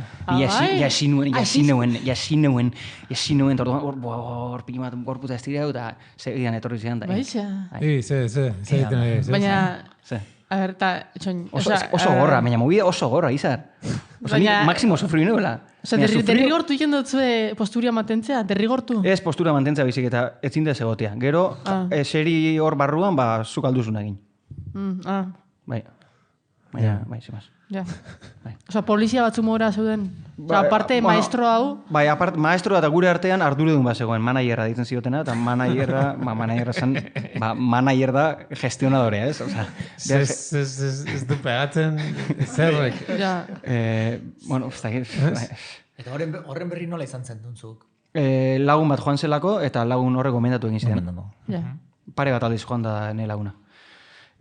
Jasi neuen, hor pikimat gorputa ez dira eta segidan etorri zenean. Baina... A ver, oso gorra, baina movida oso gorra, izar. Máximo sufrinuela. Derrigortu iken dut zue posturia mantentzea? Derrigortu? Ez postura mantentzea bizik eta etzin da egotea. Gero, seri hor barruan, zuk alduzun egin. Bai. Bai, zemaz. Polizia batzu mora zeuden? Aparte, maestro hau? Bai, maestro eta gure artean arduredun bat zegoen, manaierra ditzen zigotena, eta manaierra zen, manaier da gestionadorea, ez? Ez du pegatzen zerrek. Eta horren berri nola izan zen duntzuk? Lagun bat joan zelako, eta lagun horre gomendatu egin ziren. Pare bat aldiz joan da ne laguna.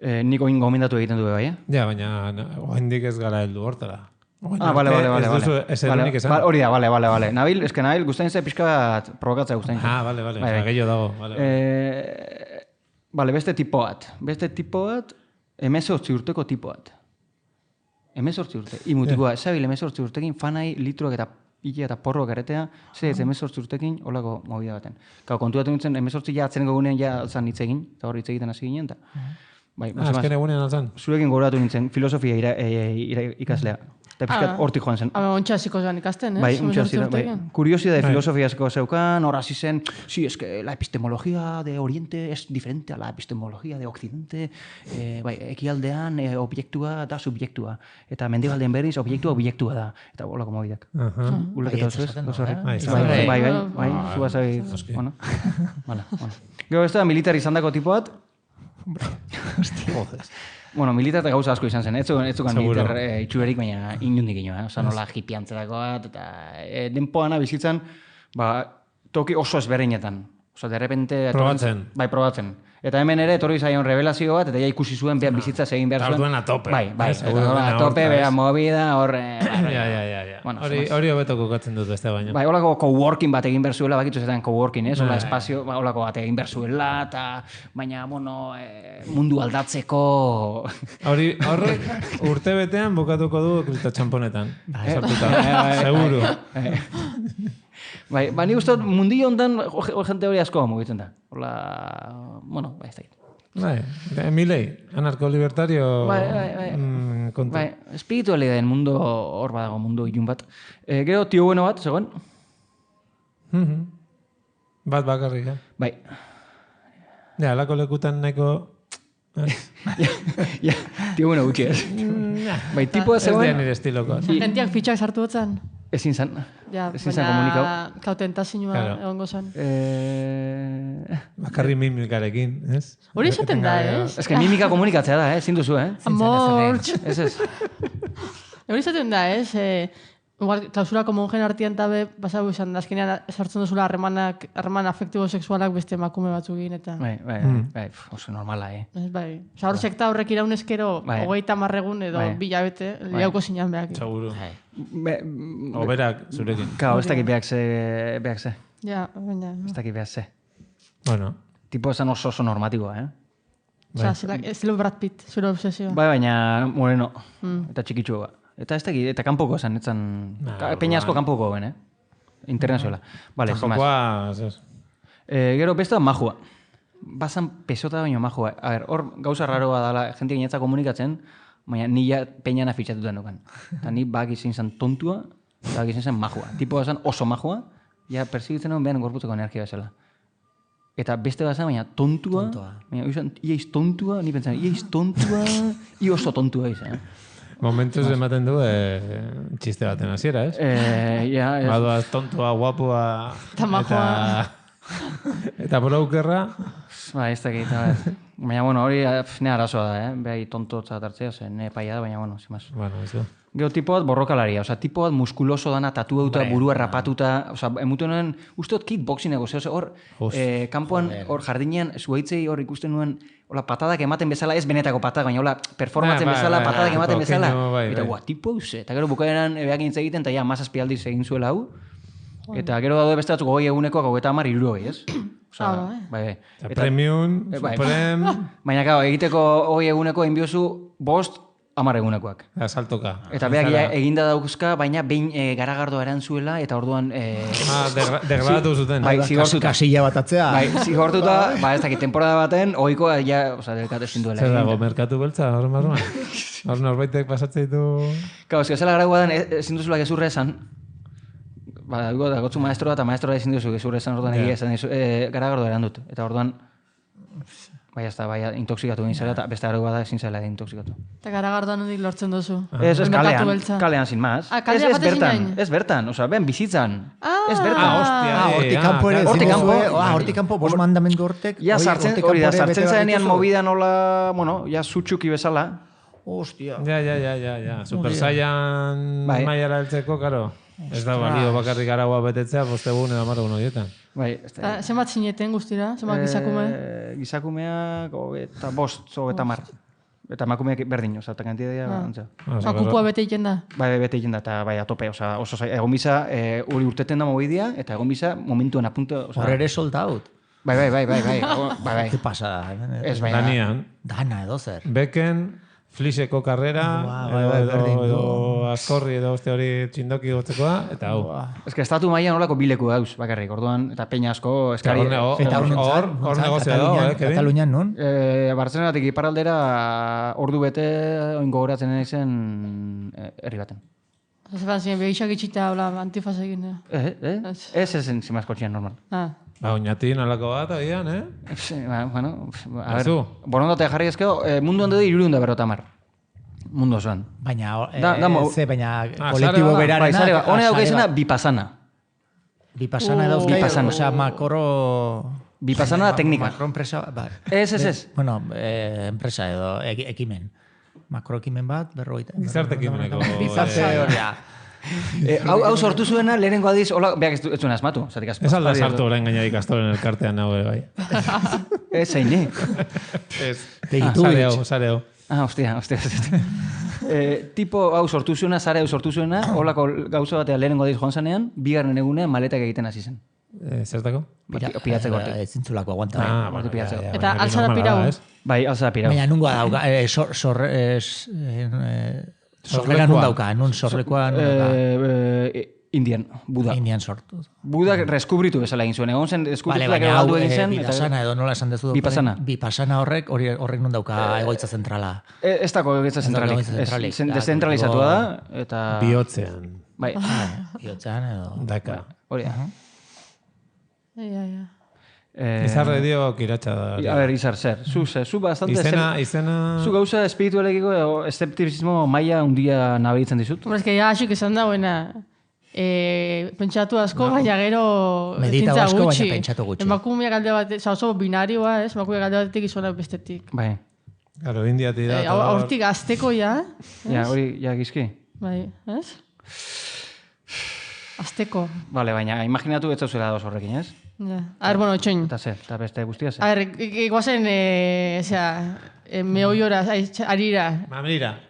Niko gomendatu egiten du bai, Ja, baina oendik ez gara heldu hortara. Bale. Ez duzu eserunik esan? Hori da, bale. Nabil, guztain ze pixka bat provokatzea guztain. Bale, gehiago dago. Bale, beste tipo bat, 18 urteko tipo bat. 18 urte. Imutikoa, esabil 18 urtekin, fanai litroak eta ile eta porroak eretea, ez 18 urtekin olako movida baten. Kontuatu nintzen, 18 ja atzeneko gunean ja altzan hitz egin, eta hor hitz egiten hasi ginen, eta... Azken egunean altzan? Zurekin gogoratu nintzen, filosofia ikaslea. Eta pixkat hortik joan zen. Ontsa hasiko zen ikasten, Bai, ontsa hasiko zen. Kuriosidade filosofia hasiko zeukan, hor hasi zen, sí, es que la epistemología de Oriente es diferente a la epistemología de Occidente, ekialdean obiektua da subjektua, eta mendebaldean berriz obiektua da, eta bolako mobidak. Uleketa oso ez, oso horrek. Bai, zua zabi, bueno. Gero ez da militar izan dako tipo bat, bueno, militar eta gauza asko izan zen, ez zukan militar itxuberik, baina inundik ino, oza, nola hipiantzerako bat, eta denpoana bizitzan, toki oso ezberdinetan. Oza, derrepente... Probatzen. Bai, probatzen. Eta hemen ere, etorri zaion revelazio bat, eta ja ikusi zuen bizitza egin behar zuen. Orduen a tope. Bai, a tope, bea movida, hor... Ja. Hori hobeto kokatzen dut beste baino. Bai, holako coworking bat egin behar zuela, bakitzu zetan coworking, ez? Hola espazio, holako bat egin behar zuela, eta baina, bueno, mundu aldatzeko... Horrek urte betean bukatuko du kripto txamponetan. Seguro. Bai, nik uste mundio ondan jente hori asko mugitzen da. Hola, bueno, ez da. Bai, Milei, anarko-libertario kontu. Bai, espiritualidadeen mundo hor badago, mundu ilun bat. Gero, tio bueno bat, zegoen? Bat bakarrik, Bai. Ja, alako lekutan nahiko... Ja, tio bueno gutxi ez. Bai, tipua zegoen... Ez da nire estiloko. Gentiak fitxak sartu dutzen. Ezin zan. Ezin zan komunikau. Kautentazinua egongo zan. Bakarri mimikarekin, ez? Hori esaten da, ez? Ez que mimika komunikatzea da, ezin duzu, Amortx. Ez. Hori esaten da, ez? Igual, klausurako monjen artian tabe, basau izan, azkenean sartzen duzula harreman afektibo-sexualak beste emakume batzukin, eta... Bai, oso normala, Bai, oza, hor sekta horrek iraunezkero, 30 egun edo bilabete, liauko zinan behak. Seguro. Oberak zurekin. Kao, ez dakit behak ze. Ja, baina... Ez dakit behak ze. Bueno. Tipo esan oso normatiboa, Oza, ez lo Brad Pitt, zure obsesio. Bai, baina moreno, eta txikitxua. Eta ez dakit, eta kanpoko esan, etzan... Peña asko kanpoko ben, internazioala. Vale, kanpokoa, zez. Gero, beste da majua. Bazan pesota baino majua. A ver, hor gauza raroa dala, jente ginetza komunikatzen, baina nila peñana fitxatutan dukan. Eta ni bak izin zen tontua, eta bak izin zen majua. Tipo bazan oso majua, ja persigitzen duen behan gorputzeko energia bezala. Eta beste bazan, baina tontua. Baina iaiz tontua, ni pentsan, iaiz tontua, i oso tontua izan. Momentuz ematen du txiste baten hasiera, ez? Badoaz tontua, guapua... Eta majua. Eta brokerra... Ba, ez dakit. Baina, bueno, hori ne arazoa da, Behai tonto txatartzea, ne paia da, baina, bueno, zimaz. Bueno, ez du. Gero tipo bat borrokalaria, tipo bat muskuloso dana, tatu dauta, burua rapatuta, emutu nuen, usteot kickboxing ego, hor, kanpoan, hor jardinean, zuaitzei hor ikusten nuen, hola, patadak ematen bezala, ez benetako patadak, baina hola, performatzen bezala, patadak ematen bezala. Eta, tipo euse. Eta gero bukaeran ebeak intz egiten, eta ja, mazazpialdiz egin zuela hau. Eta gero daude beste batzuk 20 egunekoak 30 irurogei, ez? Bai. Premium, Suprem... Baina, egiteko 20 eguneko inbiozu 5 10 egunekoak. Asaltoka. Eta beak eginda dauzka, baina behin garagardoa erantzuela, eta orduan... Degradatu zuten. Bai, zigortuta. Kasilla batatzea. Bai, zigortuta, ez dakit, temporada baten, oikoa, ja, delikat ezin duela. Zer dago, merkatu beltza, hor marroan? Hor norbaitek pasatzea ditu... Kau, zela garagoa den, ezin duzula gezurre esan. Ba, da gotzu maestroa, eta maestroa ezin duzu gezurre esan, orduan egia esan, garagardoa erandut. Eta orduan... Bai, ez da, intoksikatu egin zela, eta beste aragoa da ezin zela intoksikatu. Eta garagardoan hondik lortzen duzu. Ez, kalean, sin más. Ez bertan, oza, ben bizitzan. Ez bertan. Hortik kanpo ere, hortik kanpo, bos mandamendu hortek. Ja, sartzen zaenean movida nola, bueno, ja, zutxuki bezala. Hostia. Ja. Super Saiyan maiara heltzeko, karo. Ez da balio bakarrik aragoa betetzea, bostegun edo 10 egun horietan. Bai, zenbat zineten guztira? Zenbat gizakume? Gizakumeak, eta 5, eta 10. Eta emakumeak berdin, eta kantidea antza. Kupua bete egiten da? Bai, bete egiten da, eta bai, atope, oso egon biza, hori urteten da mobidia, eta egon biza, momentuan apunta... Hor ere sold out. Bai. Ze pasada. Ez baina. Danian. Dana edo zer. Beken, Fliseko karrera, edo askorri edo uste hori txindoki gotzekoa, eta hau. Ez que estatu mailan olako bileku dauz, bakarrik, orduan, eta peña asko, eskari... Hor negozio dago, Kevin? Katalunian, nun? Bartzelonatik iparraldera ordu bete oin gogoratzen zen herri baten. Zeban ziren, behixak itxita, antifaz egin. Ez zimazko txian normal. Oinatin alako bat, agian, Bueno, a ver, borondatea jarri ezkeo, mundu hande du 350. Mundu osoan. Baina, kolektibo berarena... Hone dauka izena, Bipasana. Bipasana edo, osea, makro... Bipasana da teknika. Makro enpresa, Ez. Bueno, enpresa edo, ekimen. Makro ekimen bat, berroita. Gizarte ekimeneko. Gizarte hori, Hau sortu zuena, lehenengo aldiz, hola, beak ez zuen asmatu. Ez alda sartu orain gainadik astoren elkartean hau bai. Ez, zeine. Sareo. Hostia. Tipo hau sortu zuena, zare hau sortu zuena, holako gauza batea lehenengo aldiz joan zanean, bigarren egunean maletak egiten hasi zen. Zertako? Piratzeko arte. Zintzulako aguanta. Eta alzara pirau. Bai, alzara pirau. Baina nungoa dauka, sorrela nun dauka, nun sorlekoa nun dauka. Indian, Buda. Indian sortu. Buda reskubritu bezala egin zuen. Egon zen, deskubrituak galdu egin zen. Bipasana edo nola esan dezu. Bipasana. Bipasana horrek nun dauka egoitza zentrala. Ez dako egoitza zentralik. Deszentralizatua da, eta... Bihotzean. Bai. Bihotzean edo... Daka. Hori da. Izarre dio kiratxa da. A ver, Izar, zer. Zu bastante... Izena... Zu gauza espiritualekiko eszeptizismo maila undia nabaritzen dizut. Hombre, es que ya asik esan dagoena... pentsatu asko, baina gero... Meditatu asko, baina pentsatu gutxi. Emakumeak alde bat, oso binarioa, ez? Emakumeak alde batetik izonak bestetik. Bai. Claro, indiati da. Hortik azteko, ja. Ja, hori, ja, gizki. Bai, ez? Azteko. Vale, baina imaginatu ez zauzela dos horrekin, ez? Ja. A ver, bueno, etxoin. Eta zer, eta beste guztia zer. A ver, iguazen, meoiora, arira.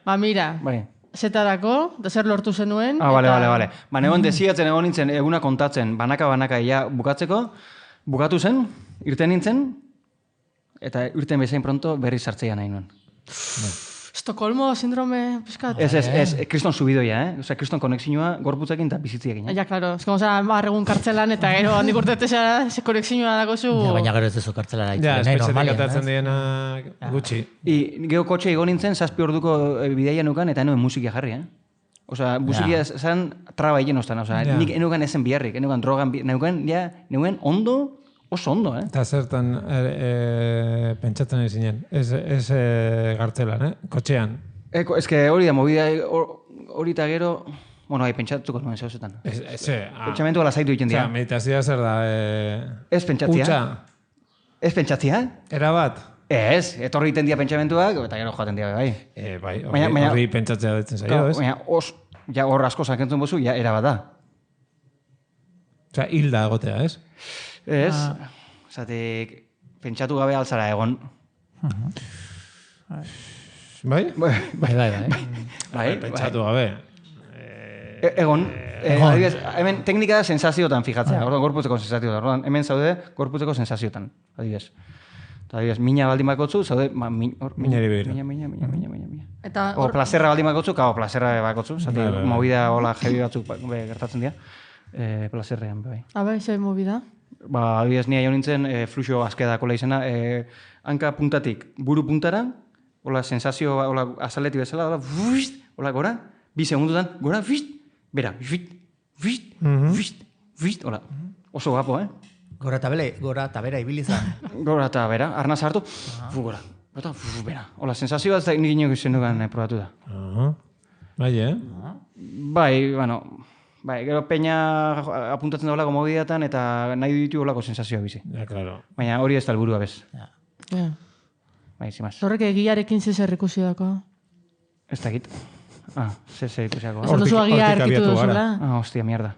Mamira. Bai. Zetarako, da zer lortu zenuen. Bale. Egon desiatzen egon nintzen, eguna kontatzen, banaka, ja bukatzeko, bukatu zen, irten nintzen, eta irten bezain pronto berri sartzea nahi nuen. Estokolmo sindrome, piskat. Ez, kriston subidoia, Osea, kriston konexioa gorputzekin eta bizitziekin, Ja, claro. Ez como, marregun kartzelan, eta gero handik urtetezea, konexioa dago zu... Baina gero ez duzu kartzelara itzen. Ja, espetxetik atatzen dienak gutxi. Gero kotxe egon nintzen, 7 orduko bidaia nukan, eta enuen musikia jarri, Osea, musikia zan traba egin ostan, osea, nik enukan ezen biharrik, enukan drogan, neuen ondo, oso ondo, Eta zertan pentsatzen ezinen, ez gartzelan, kotxean. Ez que hori da, movida hori eta gero, bueno, pentsatuko nuen zeuzetan. Pentsamentu gala zaitu egiten dira. Meditazioa zer da, ez pentsatzia. Utsa. Ez pentsatzia. Era bat. Ez, etorri egiten dira pentsamentuak, eta gero joaten dira, bai. Bai, horri pentsatzea ditzen zaio, ez? Baina, hor asko sakentzen bozu, ja, era bat da. Osea, hilda egotea, ez? Ez, zatek, pentsatu gabe altzara egon. Bai? Bai. Pentsatu gabe. Egon. Hemen teknika da sensaziotan fijatzea. Orduan, gorputzeko sensaziotan. Orduan, hemen zaude gorputzeko sensaziotan. Adibidez. Mina baldin bakotzu, zaude... Minari behira. Mina. O plazerra baldin bakotzu, plazerra bakotzu. Zatek, movida hola jebi batzuk gertatzen dira. Plazerrean, bai. Bai, zei movida? Adibidez, nia jo nintzen, fluxo azkedakola izena, hanka puntatik, buru puntara, hola sensazio, hola azaleti bezala, hola gora, 2 segundutan, gora, bera, hola, oso gapo, Gora eta bera ibilizan. Gora eta bera, arnaz hartu, gora, eta bera, hola, sensazio bat nik inoak izan dugan probatu da. Bai, Bai, bueno... Bai, gero peña apuntatzen da olako mobideatan eta nahi ditu olako sensazioa bizi. Ja, claro. Baina hori ez da helburua bez. Bai, zimaz. Horrek egiarekin zer ikusi dako? Ez dakit. Zer ikusi dako. Esan duzu agia erkitu duzula? Hostia, mierda.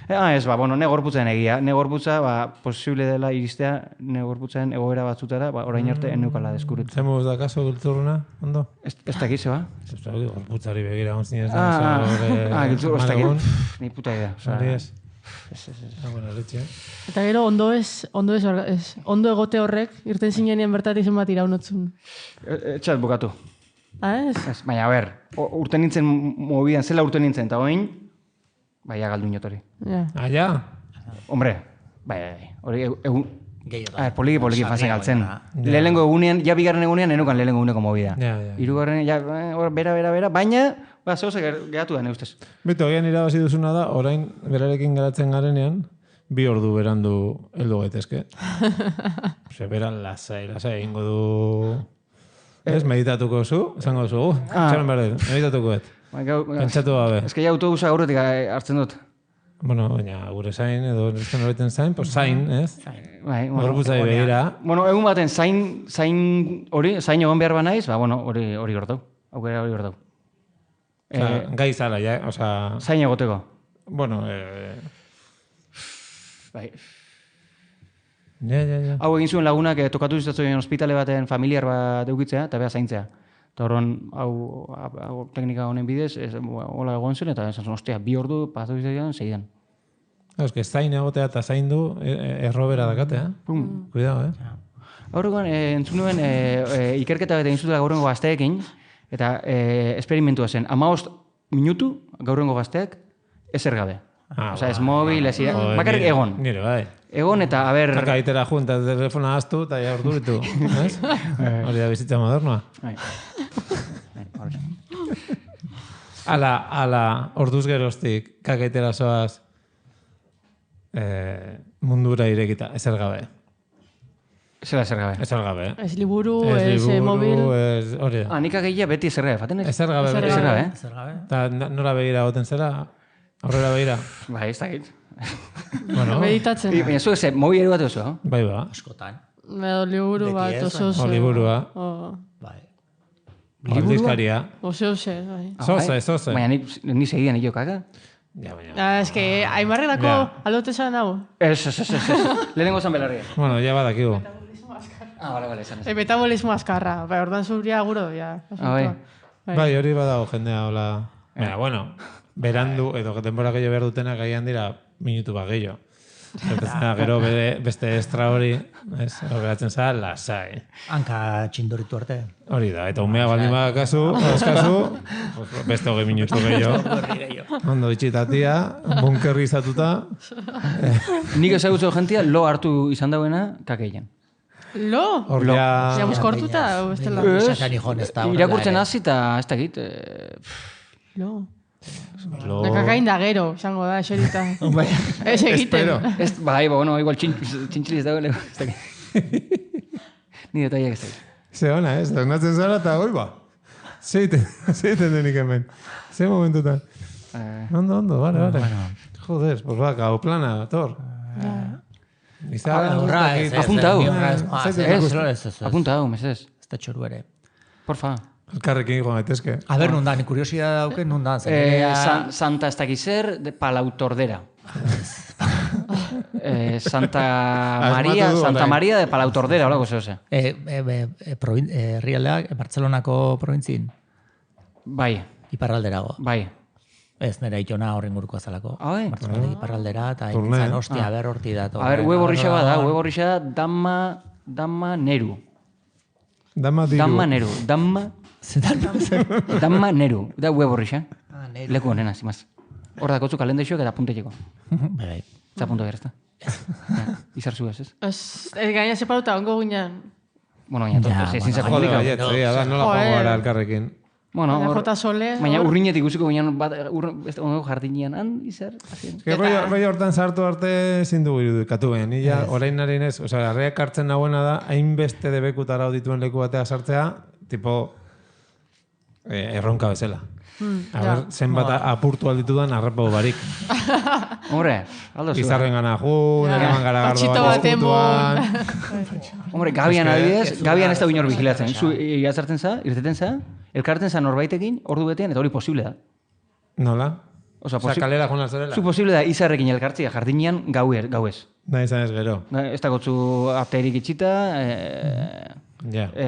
Ez, bueno, ne gorputzen egia. Ne gorputza, posible dela iristea, ne gorputzen egoera batzutara, orain arte eneukala deskurritu. Zemuz da kaso giltzurruna, ondo? Ez dakit, zeba? Ez dakit, gorputzari begira gontzin ez da. Giltzur, ez dakit. Ni puta idea. Hori ez. Eta gero, ondo egote horrek, irten zinenean bertatik zenbat iraunotzun. Etxat bukatu. Ez? Baina, a ber, urte nintzen mobidan, zela urte nintzen, eta oin, baina galdu inotori. Ja? Hombre, hori egun... Poliki fazen galtzen. Lehenengo egunean, ja bigarren egunean, enukan lehenengo eguneko movida. Hirugarren, ja, bera, baina, zehose geratu da, neustez. Beto, gian irabazi duzuna da, orain berarekin geratzen garenean, 2 ordu berandu heldu gaitezke. Beran lasai egingo du... Ez, meditatuko zu, esango zu, txaran behar dut, meditatuko et. Pentsatu gabe. Ez que ja autobusa gaurretik hartzen dut. Bueno, baina gure zain, edo nesten horreten zain, pues zain, ez? Gorputzai behira. Bueno, egun baten zain egon behar banaiz, hori gortau. Aukera hori gortau. Gai zala, ja, oza... Zain egoteko. Bueno, Bai. Ja. Hau egin zuen lagunak tokatu zitzatzen ospitale baten familiar bat eukitzea, eta beha zaintzea. Eta horren, hau teknika honen bidez, hola egon zen, eta esan zuen, ostia, 2 ordu pasatu izan, segidan. Ez que zain egotea eta zain du errobera dakate, Cuidado, Horregoan, entzun nuen, ikerketa bat egin zutela gaurrengo gazteekin, eta esperimentua zen, 15 minutu gaurrengo gazteak ezer gabe. Osa, ez mobil, ez bakarrik egon. Nire, bai. Egon eta, a ber... Kaka itera junta, telefona aztu, eta ja ordu ditu. Hori da bizitza modernoa. Ala, orduz geroztik, kaka itera zoaz, mundura irekita, ezer gabe. Zela ezer gabe. Ezer gabe. Ez liburu, ez mobil. Hori da. Nik ageia beti ezer gabe, faten ez? Ezer gabe. Ezer gabe. Eta nora begira goten zera? Aurrera begira? Bai, ez dakit. Meditatzen. Baina zu eze, mobi ere bat oso? Bai ba. Askotan. Edo liburu bat, oso. Liburua. Bai. Aldizkaria. Oso, bai. Zoze. Baina ni segidan hilo kaka? Ja, baina. Ez que, aimarrek dako alote zan hau. Ez. Lehenengo zan belarria. Bueno, ja badakigu. Bale, esan ez. Metabolismo azkarra. Bai, ordan zuria guro, ja. Bai, hori badago jendea, hola. Baina, bueno, berandu, edo denbora gehiago behar dutenak gaian dira minutu bat gehiago. Gero beste estra hori, geratzen zara, lasai. Hanka txindoritu arte. Hori da, eta umea baldin badakazu, beste 20 minutu gehiago. Ondo itxitatia, bunkerri izatuta. Nik ezagutzen jentia, lo hartu izan dauena, kakeian. Lo? Ja buskortuta? Irakurtzen hasi eta ez dakit. Lo. Kakain da gero, izango da, eserita. Ez egiten. Bai, bueno, igual txintxili ez dago. Ni detaiak ez dakit. Ze ona, ez? Donatzen zara eta hoi ba. Zeiten denik hemen. Ze momentutan. Ondo, vale. Joder, pues va, gau plana, tor. Apunta hau. Apunta hau, mesez. Ez da txoru ere. Porfa. Elkarrekin joan gaitezke. A ber, nundan, kuriosidad dauke, nundan. Santa ez dakizer de Palautordera. Santa Maria de Palautordera, hola, gozose. Herrialdeak, Bartzelonako provintzin? Bai. Iparralderago. Bai. Ez, nera itona horren guruko azalako. Bartzelonako iparraldera, eta Turne. hostia, aber horti da. A ber, web horrixa da, Damma Neru. Dama diru. Damma Neru. Da web horrixa. Leku honena, zimaz. Hor da kotzu kalendexoak eta punteteko. Bai. Eta punto behar, ez da. Izar zuaz, ez? Ez gaina separuta, ongo guinean. Bueno, baina, ezin zako Jode, komplikatu. baiet, nola joango gara elkarrekin. Bueno, baina urrinetik guziko guinean, ongo jardinean, izar, azien. Bai hortan sartu arte ezin dugu irudikatu behin. Nila, orain nari nez, arreak hartzen nagoena da, hainbeste debekutara dituen leku batea sartzea, tipo, erronka bezala. Zenbat apurtu alditudan arrapau barik. Hombre, aldo zuen. Izarren gana jun, eraman gara gardoak eskutuan. Hombre, Gabian adibidez, Gabian ez da binor vigilatzen. Zu iazartzen za, irteten za, elkarten za norbaitekin, ordu betean, eta hori posible da. Nola? Osa, kalera joan alzarela. Zu posible da izarrekin elkartzia, jardinean gauez. Da izan ez gero. Ez da gotzu apterik itxita,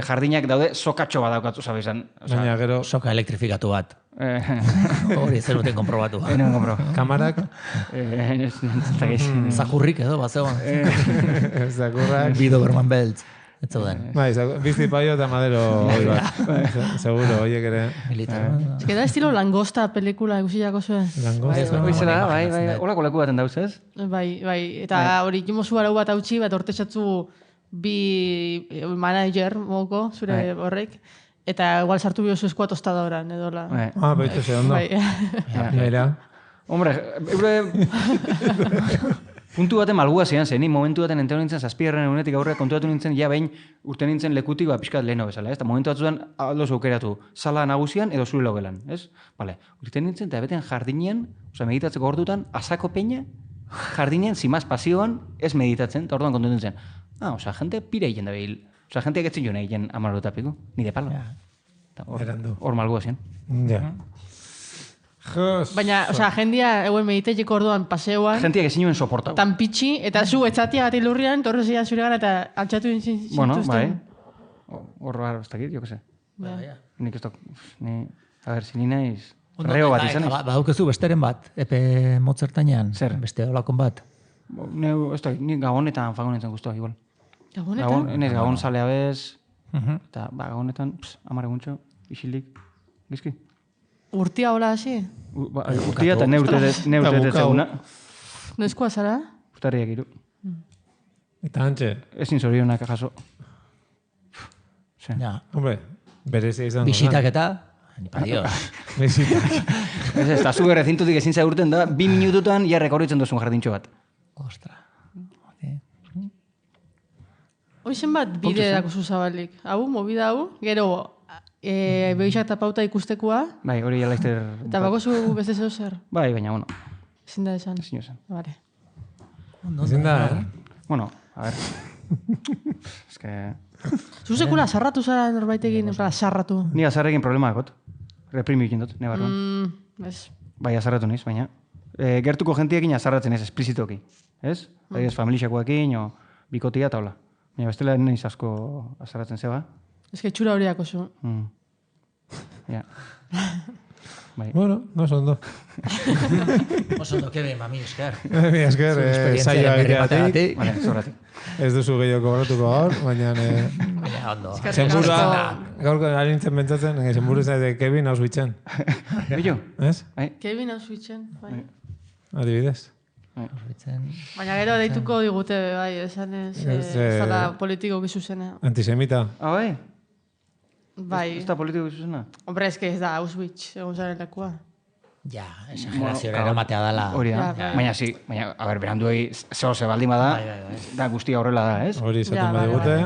jardinak daude, sokatxo bat daukatu, zabe izan. Baina gero... Soka elektrifikatu bat. Hori zer duten konprobatu. Kamarak? Zakurrik edo, bat zegoen. Zakurrak. Bido Berman Beltz. Ez zauden. Bai, bizti paio eta madero hori bat. Seguro, oiek ere. Militar. Ez que da estilo langosta pelikula ikusiako zuen. Langosta. Bai, holako leku baten dauz, ez? Bai, eta hori jimozu arau bat hautsi, bat ortesatzu bi manager moko, zure horrek, eta igual sartu biozu eskua tostadoran, edola. Baitu ze, ondo. Mira. Hombre, puntu baten malgua zian zen, ni momentu baten entero nintzen, zazpigarren egunetik aurrera kontuatu nintzen, ja behin urte nintzen lekutik pixkat leheno bezala, ez? Eta momentu batzutan aldo zaukeratu, sala nagusian edo zure logelan, ez? Bale, urte nintzen, eta beten jardinean, meditatzeko ordutan, asako peña, jardinen, zimaz pasioan, ez meditatzen, eta orduan kontuatu nintzen. Jente pire egin da behil. Jenteak etzin joan egin amarrotapiko, ni de palo. Hor malgua zian. Ja. Baina, jendia, eguen mediteieko orduan paseoan. Gentiak ezin joan soportau. Tan pitxi, eta zu etzatia gati lurrian, torre zian zure gara, eta altxatu zintuzten. Bueno, bai. Horra, ez dakit, jo que se. Nik ez dok, a ver, si ni naiz. Reo bat izan. Badaukezu besteren bat, epe motzertainean. Zer? Beste olakon bat. Ez da, ni gabonetan fagonetan guztuak igual. Gabonetan? Enez, gabon salea bez, eta gabonetan, amare guntxo, isilik, gizki. Urtia hola hasi? Urtia eta ne urte detzeguna. Noizkoa zara? Urtarriak iru. Eta antxe? Ezin zorionak jaso. Hombre, berezia izan. Bisitak eta? Adiós. Bisitak. Ez da, zu errezintutik ezin zaurten da, 2 minututan ja rekorritzen duzun jardintxo bat. Ostra. Hoizen bat bide dako zuzabalik. Hau, movida hau, gero behixak eta pauta ikustekoa. Bai, hori jalaizter... Eta bako zu beste zeu zer? Bai, baina, bueno. Ezin da esan. Ezin esan. Vale. Ezin da, Bueno, a ver. Ez que... Zu sekula sarratu zara norbaitekin, sarratu. Ni azarrekin problema dakot. Reprimikin dut, ne barruan. Ez. Bai, azarratu niz, baina... Gertuko jentiekin azarratzen ez, esplizitoki. Ez? Ez familixakoekin, o bikotia eta hola. Baina bestela neiz asko azarratzen zeba. Ez que txura horiako zu. Ja. Bueno, no ondo. Ondo, kebe, mami esker. Mi esker, saioa egiteatik. Vale, zorratik. Ez duzu gehiago kobratuko gaur, baina... Baina, ondo. Zenburua, gaurko harintzen pentsatzen, zenburu zaite Kevin Auschwitzen. Billo? Ez? Kevin Auschwitzen, bai. Adibidez. Baina gero deituko digute, bai, esan ez zara politiko gizuzena. Antisemita. Bai? Bai. Ez da politiko gizuzena? Hombre, ez que ez da Auschwitz, egon zaren lekua. Ja, exagerazioa eromatea dala. Hori da. Baina, a ber, beranduei ze baldin bada, da guztia horrela da, ez? Hori izaten badigute.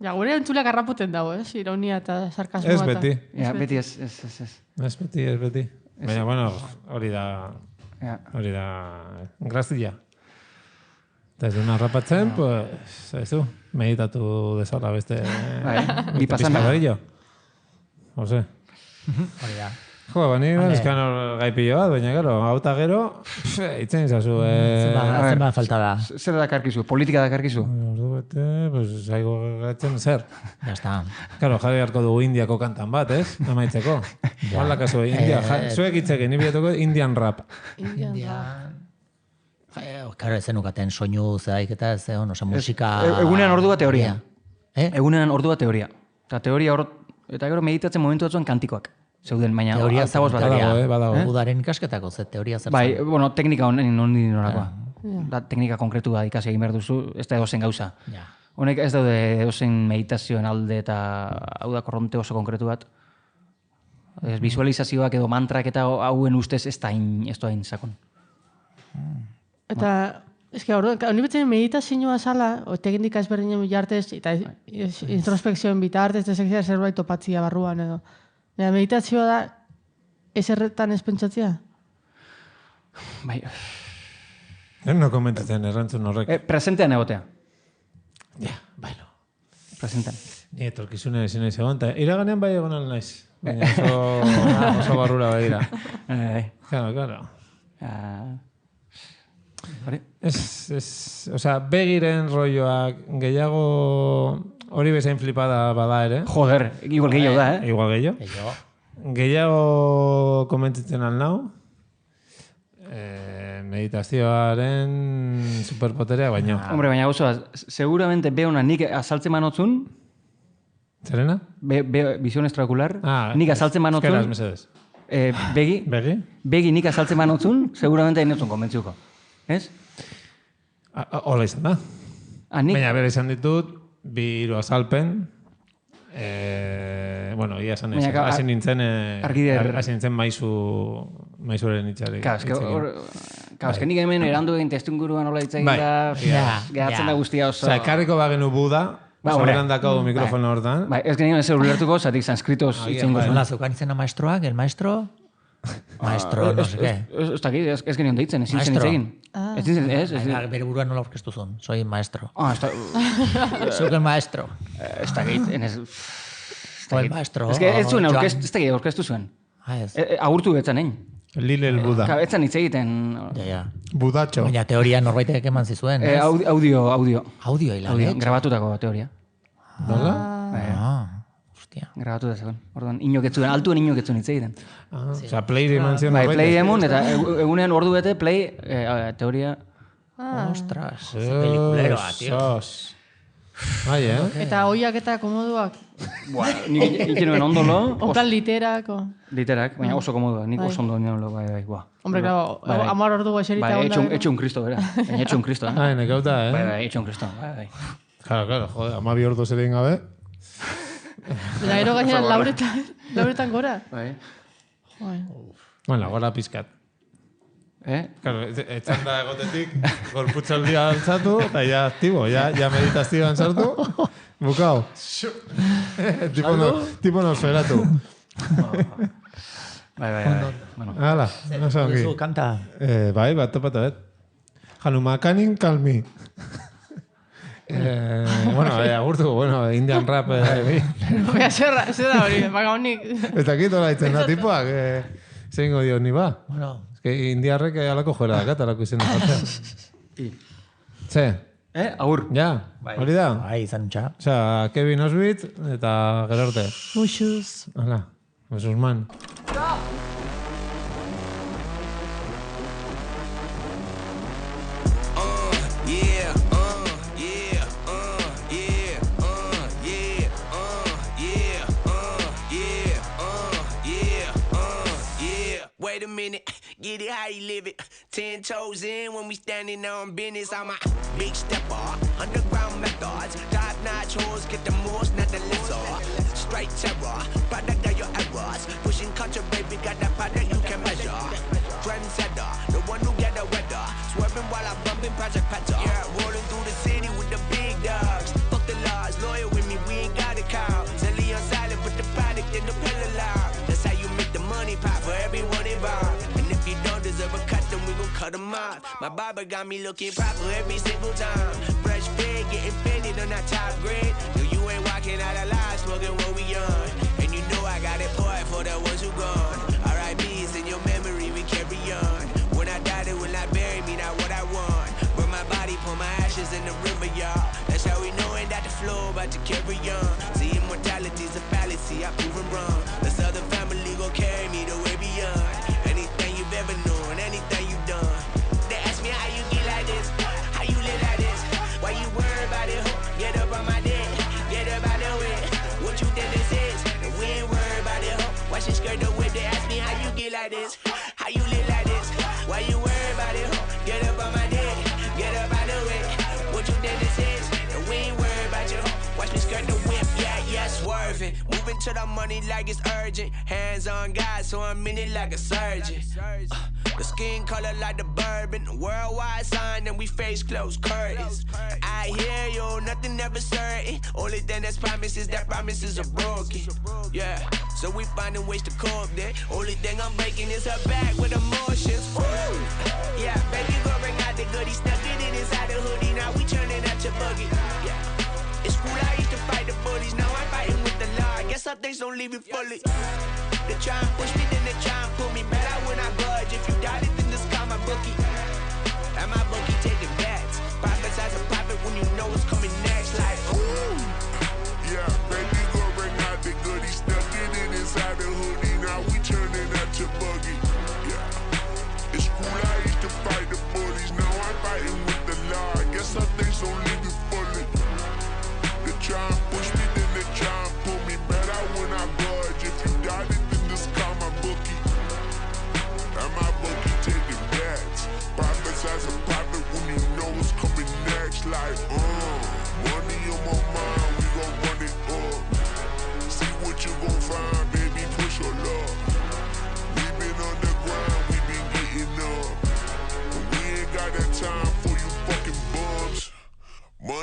Ja, gure entzuleak harraputen dago, ez? Ironia eta sarkasmoa. Ez beti. Ja, beti ez. Ez beti. Baina, bueno, hori da... Hori da... Grazia. Eta ez duna harrapatzen, pues, ez du, meditatu dezala beste... Bi pasana. Ose. Hori da. Jo, bani eskan gaipillo bat, baina gero, auta gero, itzen izazu. Zenba falta da. Zer dakarkizu? Politika dakarkizu? Ordu bete, pues, zaigo gatzen zer. Ya está. Claro, jarri harko dugu Indiako kantan bat, ez? Amaitzeko. Hala kasu, India. Zuek itzeken, ni bilatuko Indian rap. Indian... Claro, ez zenukaten soinu zaik eta ez egon, oza, musika... Egunean ordu bat teoria. Egunean ordu bat teoria. Eta teoria hor... Eta gero meditatzen momentu batzuan kantikoak. Zeuden, baina altaboz bat. Badago. Udaren ikasketako, ze teoria zer. Bai, bueno, teknika honen norakoa. Da teknika konkretua ikasi egin behar duzu, ez da edozen gauza. Honek ez daude edozen meditazioen alde eta hau da korronte oso konkretu bat. Visualizazioak edo mantrak eta hauen ustez ez da hain sakon. Eta, ez que hori betzen meditazioa zala, teknika ezberdinen bitartez, eta introspekzioen bitartez, ez zerbait topatzia barruan edo. Meditazioa da, ez erretan ez pentsatzea? Bai. No komentatzen errantzun horrek. Presentean egotea. Ja, bailo. Presentean. Ni etorkizunen ezin naiz egon, eta iraganean bai egon naiz. Baina oso barrura begira. Claro. Osea, begiren rolloak gehiago hori bezain flipada bada ere. Joder, igual gehiago da, eh? Igual gehiago komentitzen al nau. meditazioaren superpoterea baino. Hombre, baina gauza, seguramente beona nik azaltzen manotzun, Zerena? Visión extraocular, nik azaltzen manotzun, Eskeraz, mesedez. Begi? Begi nik azaltzen manotzun, seguramente hain konbentziuko. Ez? Hola izan da. Baina bere izan ditut, bi hiru azalpen, bueno, ia esan ez, hasi nintzen maizuren itxarik. Claro, nik hemen erandu egin testuinguruan hola hitz egin da, gehatzen da guztia oso. Osa, ekarriko bagenu Buda, sobran dakau mikrofono hortan. Ez genien ez ulertuko, zatik sanskritos itzen guzun. Hola, zeukan izena maestroak, el maestro... Maestro, no sé qué. Ez genion deitzen, ezin zen itzegin. Bere buruan nola orkestu zuen, soy maestro. Soy el maestro. Ez dakit, o el maestro. Ez zuen orkestu zuen. Agurtu betzan egin. Lile el Buda. Kabetzan hitz egiten. Budatxo. Baina teoria norbaitek eman zizuen, ez? Audio. Audio hilan, grabatutako teoria. Dola? Grabatu da zegoen. Orduan, altuen inoketzuen hitz egiten. Osa, play eman zion. Bai, play emun, eta egunean ordu bete, play, teoria. Ostras, pelikuleroa, tío. Bai, Eta oiak eta komoduak. Nik ikenuen ondolo. Onkan literak. Literak, baina oso komoduak, nik oso ondo nion lo, bai. Hombre, claro, amar ordu eserita onda. Bai, etxo un kristo, bera. Etxo un kristo, Bai, nekauta, Bai, etxo un kristo, bai. Claro, joder, 12 ordu zerein gabe. Baina ero gaina lauretan gora. Bai. Bueno, gora pizkat. Claro, etxan da egotetik, gorputzaldia altzatu, eta ya aktibo, ya meditazioan sartu, bukao. Tipo nosferatu. Bai. Hala, no sé ongi. Kanta. Bai, bat topatu, Hanumakanin kalmi. Bueno, agurtu, Indian rap. Baina, zer da hori, baga honik. Eta kito laitzen da tipuak, zein godio ni ba. Bueno. Indiarrek alako joera dakat, alako izena jatzea. Ze? Agur. Ja, hori da? Bai, izan txa. Osea, Kevin Osbit eta gerorte. Muxuz. Hala, Muxuz man. Wait a minute, get it how you live it. 10 toes in when we standing on business. I'm a big stepper, underground methods. Top-notch hoes, get the most, not the lesser. Straight terror, product of your errors. Pushing culture, baby, got that product you can measure. Trendsetter, the one who get the weather. Swerving while I'm bumping Project Petter. Yeah, rolling through the city with the big dogs. Fuck the laws, loyal with me, we ain't got a cow. Zelly on silent, put the product in the pillar loud. That's how you make the money pop for everyone involved. And if you don't deserve a cut, then we gon' cut them off. My barber got me looking proper every single time. Fresh fade, getting fitted on that top grade. No, you ain't walking out alive, smoking what we on. And you know I got it poured for the ones who gone. R.I.P.'s in your memory, we carry on. When I die, they will not bury me, not what I want. Burn my body, pour my ashes in the river, y'all. That's how we knowin' that the flow about to carry on. See, immortality's a fallacy, I proven wrong. The Southern family gon' carry me the way beyond. Anything you've ever known, anything you've done. They ask me how you get like this, how you live like this. Why you worry about it, ho? Get up on my dick, get up out the way. What you think this is? And we ain't worry about it, ho. Watch your skirt the whip, they ask me how you get like this, how you live like this. Why you worry about it, ho? Get up on my dick, get up out the way. What you think this is? And we ain't worry about you, ho. Watch me skirt the whip, yeah, swerving. Moving to the money like it's urgent. Hands on God, so I'm in it like a surgeon. The skin color like the bourbon. Worldwide sign and we face closed curtains. I hear you, nothing ever certain. Only thing that's promises that promises are broken. Yeah, so we finding ways to cope then. Only thing I'm breaking is her back with emotions. Woo! Yeah, baby go bring out the goodies. Stuck it inside the hoodie, now we turning out your buggy. Yeah, it's cool, I used to fight the bullies. Now I'm fighting with the law. I guess some things don't leave you fully. They try and push me, then they try and pull me. Better when I budge. If you doubt it, then just call my bookie. And my bookie taking bets. Prophesize a profit when you know what's coming next. Like, ooh. Yeah, baby, go bring out the goodies. Stuck it inside the hoodie. Now we turning out your buggy. Yeah, it's cool, I used to fight the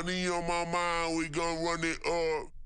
Money on my mind, we gon' run it up.